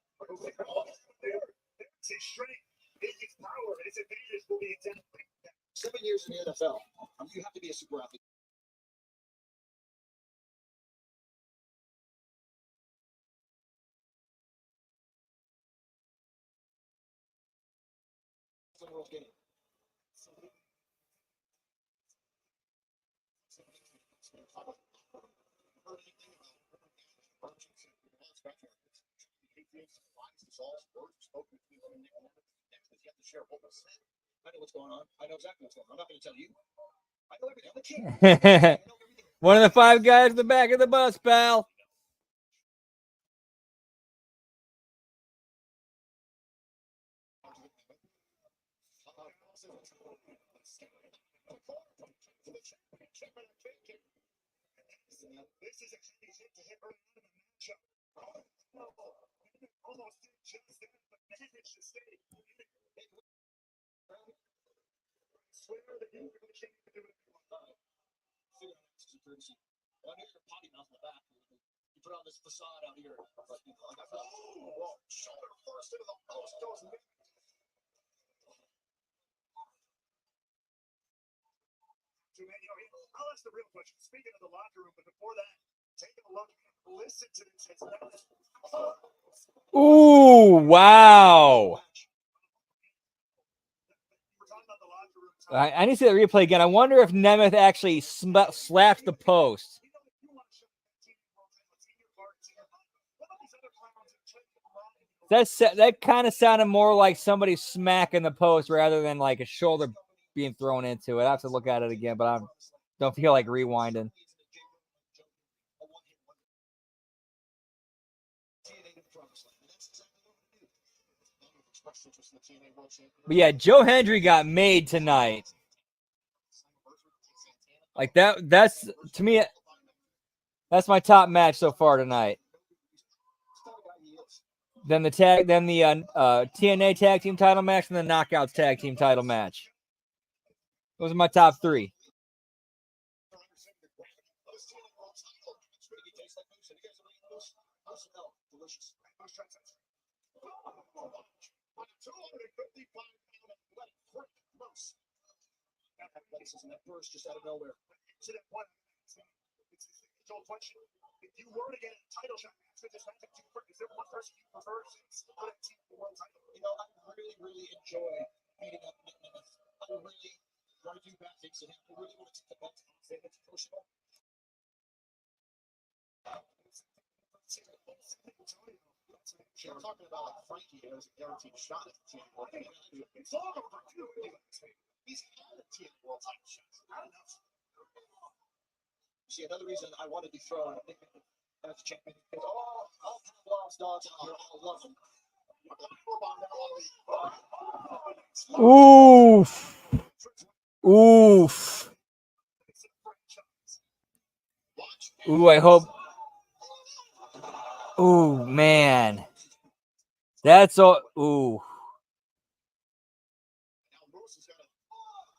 It's his strength, it's his power, his advantage will be exactly 7 years in the NFL. You have to be a super athlete. The world's game. I know what's going on. I know exactly what's going on. I'm not going to tell you. I know everything. I'm the king. One of the 5 guys in the back of the bus, pal. This is a key hit to hit early on in the matchup. Almost did just that, but managed to stay. Swear that you really can't do it. I know you're potty mouth in the back. You put on this facade out here. Shoulder first into the post goes Nick. I'll ask the real question. Speaking of the locker room, but before that, take a look, listen to this. Ooh, wow. I need to see that replay again. I wonder if Nemeth actually slapped the post. That kind of sounded more like somebody smacking the post rather than like a shoulder being thrown into it. I have to look at it again, but I don't feel like rewinding. But yeah, Joe Hendry got made tonight. Like that's to me, that's my top match so far tonight. Then the TNA tag team title match and the Knockouts tag team title match. Those are my top 3. That burst just out of nowhere. To that point, it's all question. If you were to get a title shot after this match, is there one person you prefer since the team world title? I really enjoy beating up Nick Nemeth. I really want to do bad things to him. I really want to take the belt off him. It's personal. I'm talking about like Frankie has a guaranteed shot at the team world title. It's all over too. He's had a team world title shot. Not enough. See, another reason I wanted to throw Nick Nemeth as champion is all Pavlov's dogs out here all love him. Oof. Ooh, I hope. Ooh, man. That's all. Ooh.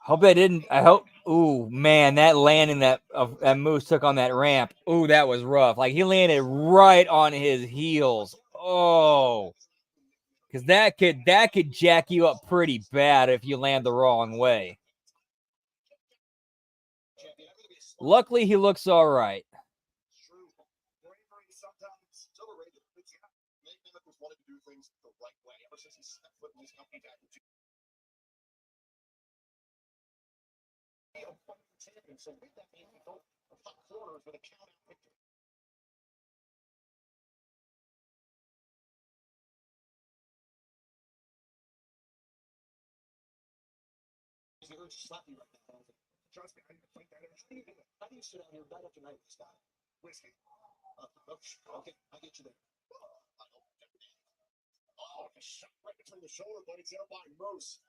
Hope that didn't. I hope. Ooh, man, that landing that Moose took on that ramp. Ooh, that was rough. Like he landed right on his heels. Oh, because that could jack you up pretty bad if you land the wrong way. Luckily, he looks all right. So with that being both top corners with a count out victory. The urge to slap me right now. Trust me, I didn't think that. How do you sit out here night after night with this guy? Whiskey. Okay, I get you there. Oh, a shot right between the shoulder blades there by Moose.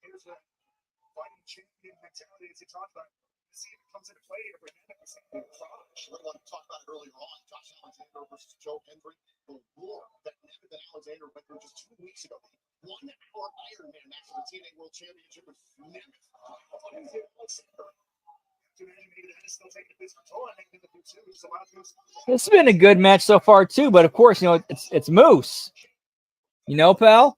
Here's that fighting champion mentality as he talked about. See if it comes into play here for him. Like we talked about it earlier on, Josh Alexander versus Joe Hendry. The war that Nemeth and Alexander went through just 2 weeks ago. 1 hour Ironman match for the TNA World Championship with Nemeth. This has been a good match so far too, but of course, it's Moose. Pal.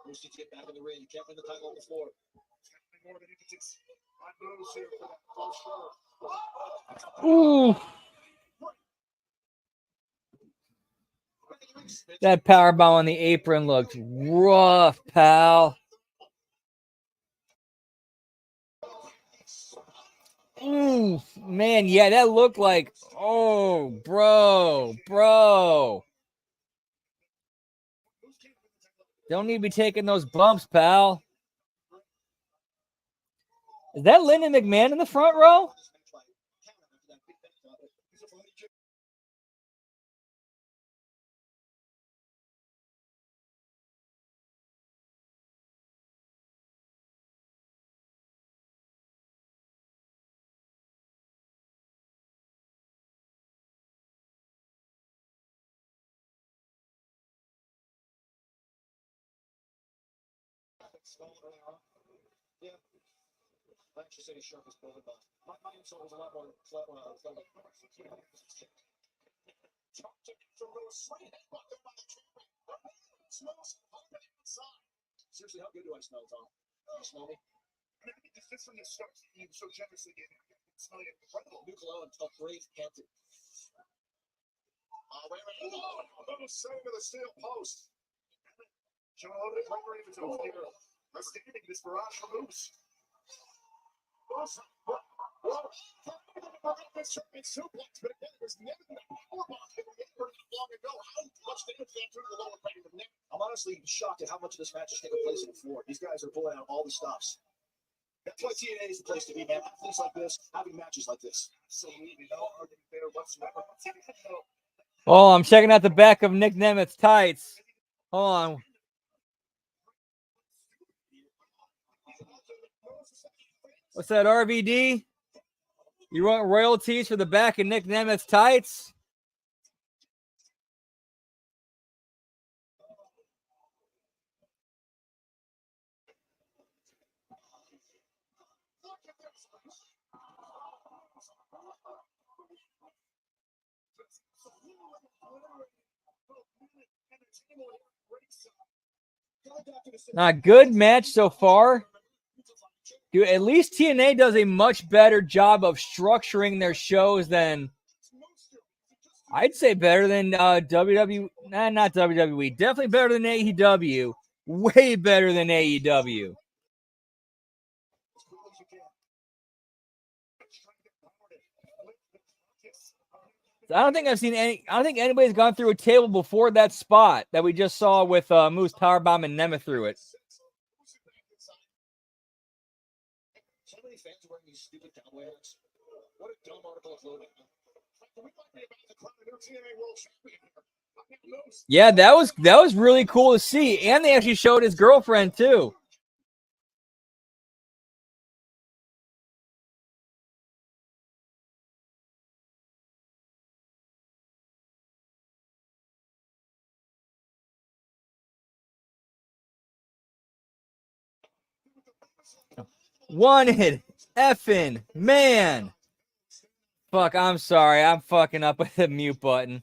Moose needs to get back in the ring. You can't win the title on the floor. Ooh. That powerbomb on the apron looked rough, pal. Ooh, man, yeah, that looked like, oh, bro. Don't need to be taking those bumps, pal. Is that Lyndon McMahon in the front row? Yeah. I actually said his shirt was pulled up. My insult was a lot more flat. Seriously, how good do I smell, Tom? Can you smell me? I mean, just from the start, you so generously gave me. Smell you incredible. New cologne, a great Hampton. Wait. Oh, setting to the steel post. Joe Hogan, Gregory is over here. Let's get into this barrage for Moose. It's suplex, but again, it was never that powerbomb hit long ago. How much damage that through the lower part of the neck? I'm honestly shocked at how much of this match is taking place on the floor. These guys are pulling out all the stops. That's why TNA is the place to be, man. Things like this, having matches like this. Absolutely, no argument there whatsoever. Oh, I'm checking out the back of Nick Nemeth's tights. Hold on. What's that, RVD? You want royalties for the back of Nick Nemeth's tights? Not good match so far. Dude, at least TNA does a much better job of structuring their shows than, I'd say, better than WWE. Not WWE. Definitely better than AEW. Way better than AEW. I don't think anybody's gone through a table before that spot that we just saw with Moose Powerbomb and Nemeth through it. So many fans are wearing these stupid cowboy hats. What a dumb article of clothing. Yeah, that was really cool to see, and they actually showed his girlfriend too. Wanted. Effing man. Fuck, I'm sorry. I'm fucking up with the mute button.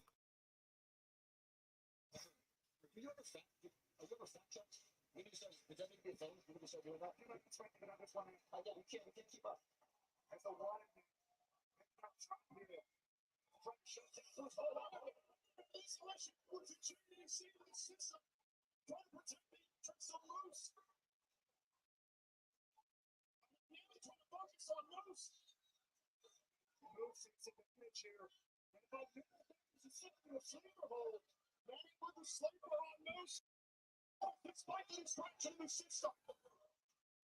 Despite the instruction of the system.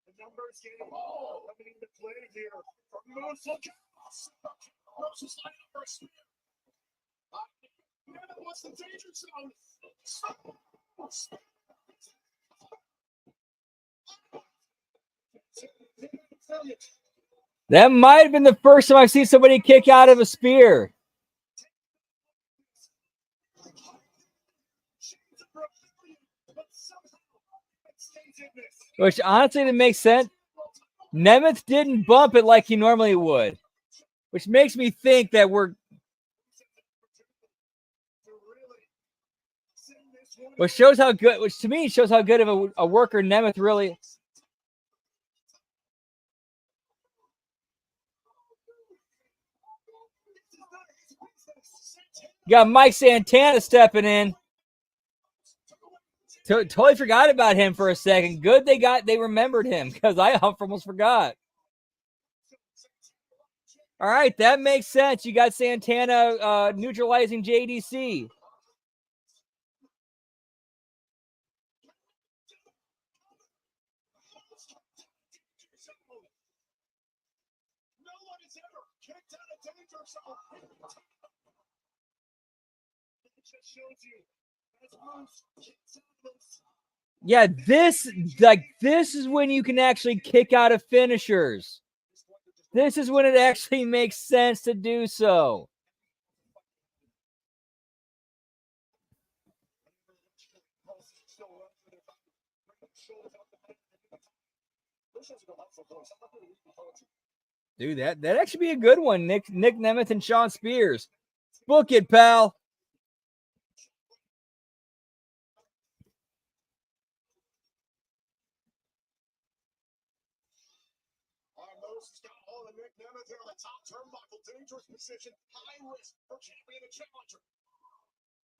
The numbers game coming into play here from Moose. Look at Moose is lining up for a spear. Neville wants the danger zone. That might have been the first time I've seen somebody kick out of a spear. Which honestly didn't make sense. Nemeth didn't bump it like he normally would. Which makes me think that which to me shows how good of a worker Nemeth really. You got Mike Santana stepping in. Totally forgot about him for a second. Good they remembered him, because I almost forgot. All right, that makes sense. You got Santana neutralizing JDC. Yeah, this is when you can actually kick out of finishers. This is when it actually makes sense to do so. Dude, that'd actually be a good one. Nick Nemeth and Sean Spears. Book it, pal. He's got all of Nick Nemeth here on the top turnbuckle. Dangerous position. High risk for champion and challenger.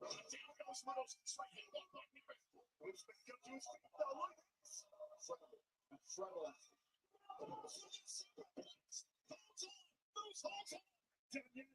Down goes Moose. Straight hand one by Nemeth. Moose been confused. Treble. Moose holds on. Huge.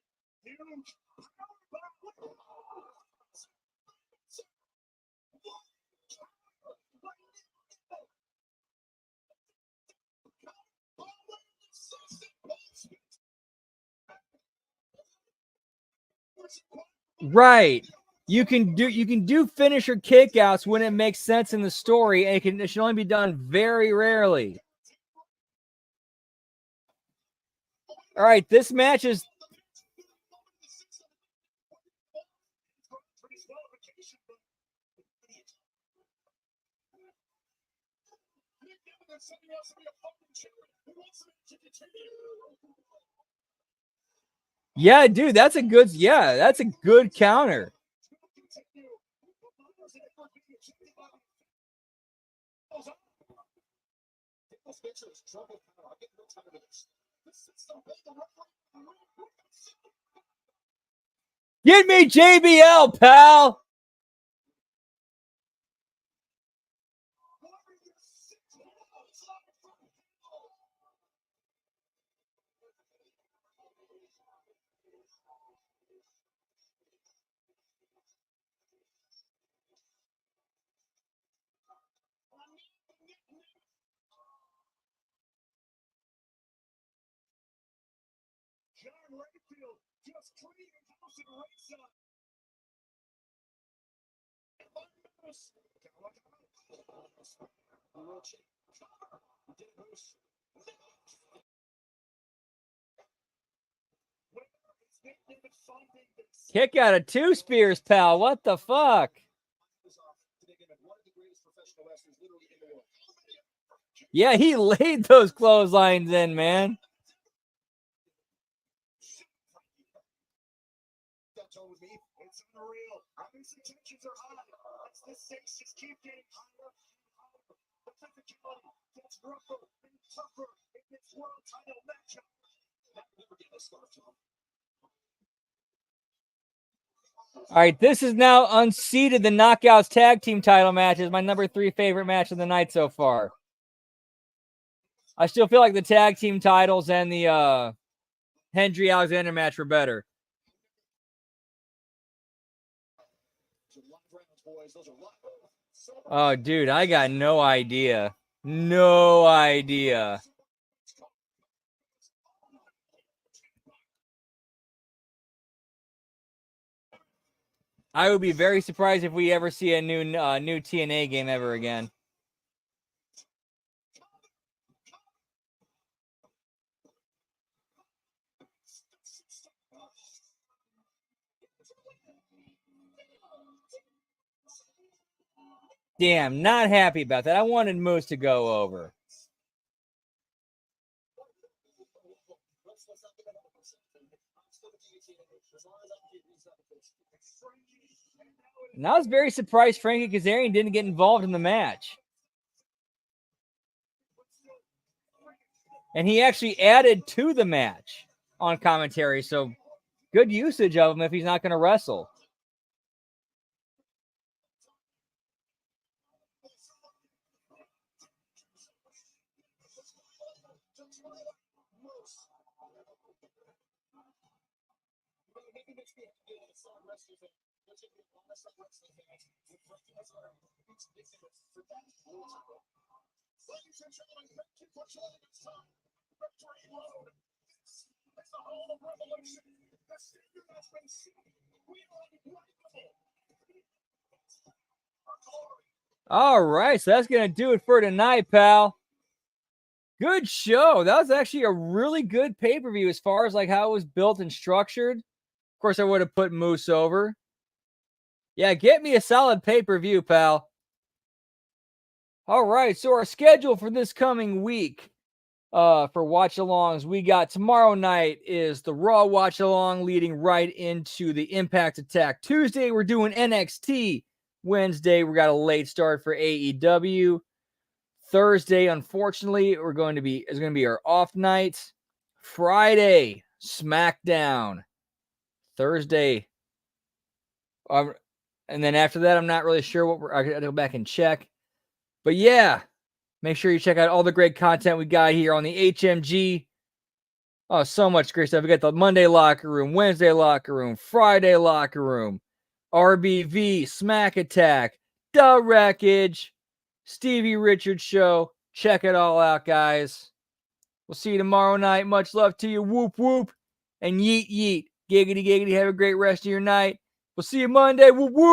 Right. You can do finisher kickouts when it makes sense in the story, and it should only be done very rarely. All right, this match is yeah, dude, that's a good counter. Get me JBL, pal. Kick out of two spears, pal. What the fuck? Yeah, he laid those clotheslines in, man. That's all with me. It's unreal. Obviously, tensions are high. As the stakes just keep getting higher and higher. The physicality gets rougher and tougher in this world title matchup. That never get this far, Tom. All right, this is now unseated. The Knockouts Tag Team title match is my number 3 favorite match of the night so far. I still feel like the tag team titles and the Hendry Alexander match were better. Oh, dude, I got no idea. No idea. I would be very surprised if we ever see a new TNA game ever again. Damn, not happy about that. I wanted Moose to go over. And I was very surprised Frankie Kazarian didn't get involved in the match. And he actually added to the match on commentary, so good usage of him if he's not going to wrestle. All right, so that's going to do it for tonight, pal. Good show. That was actually a really good pay-per-view as far as like how it was built and structured. Of course, I would have put Moose over. Yeah, get me a solid pay-per-view, pal. All right, so our schedule for this coming week for watch-alongs, we got tomorrow night is the Raw watch-along leading right into the Impact Attack. Tuesday, we're doing NXT. Wednesday, we got a late start for AEW. Thursday, unfortunately, is going to be our off night. Friday, SmackDown. Thursday, and then after that, I'm not really sure I gotta go back and check. But yeah, make sure you check out all the great content we got here on the HMG. Oh, so much great stuff. We got the Monday locker room, Wednesday locker room, Friday locker room, RBV, Smack Attack, The Wreckage, Stevie Richards Show. Check it all out, guys. We'll see you tomorrow night. Much love to you. Whoop, whoop. And yeet, yeet. Giggity, giggity. Have a great rest of your night. We'll see you Monday. Whoop, whoop.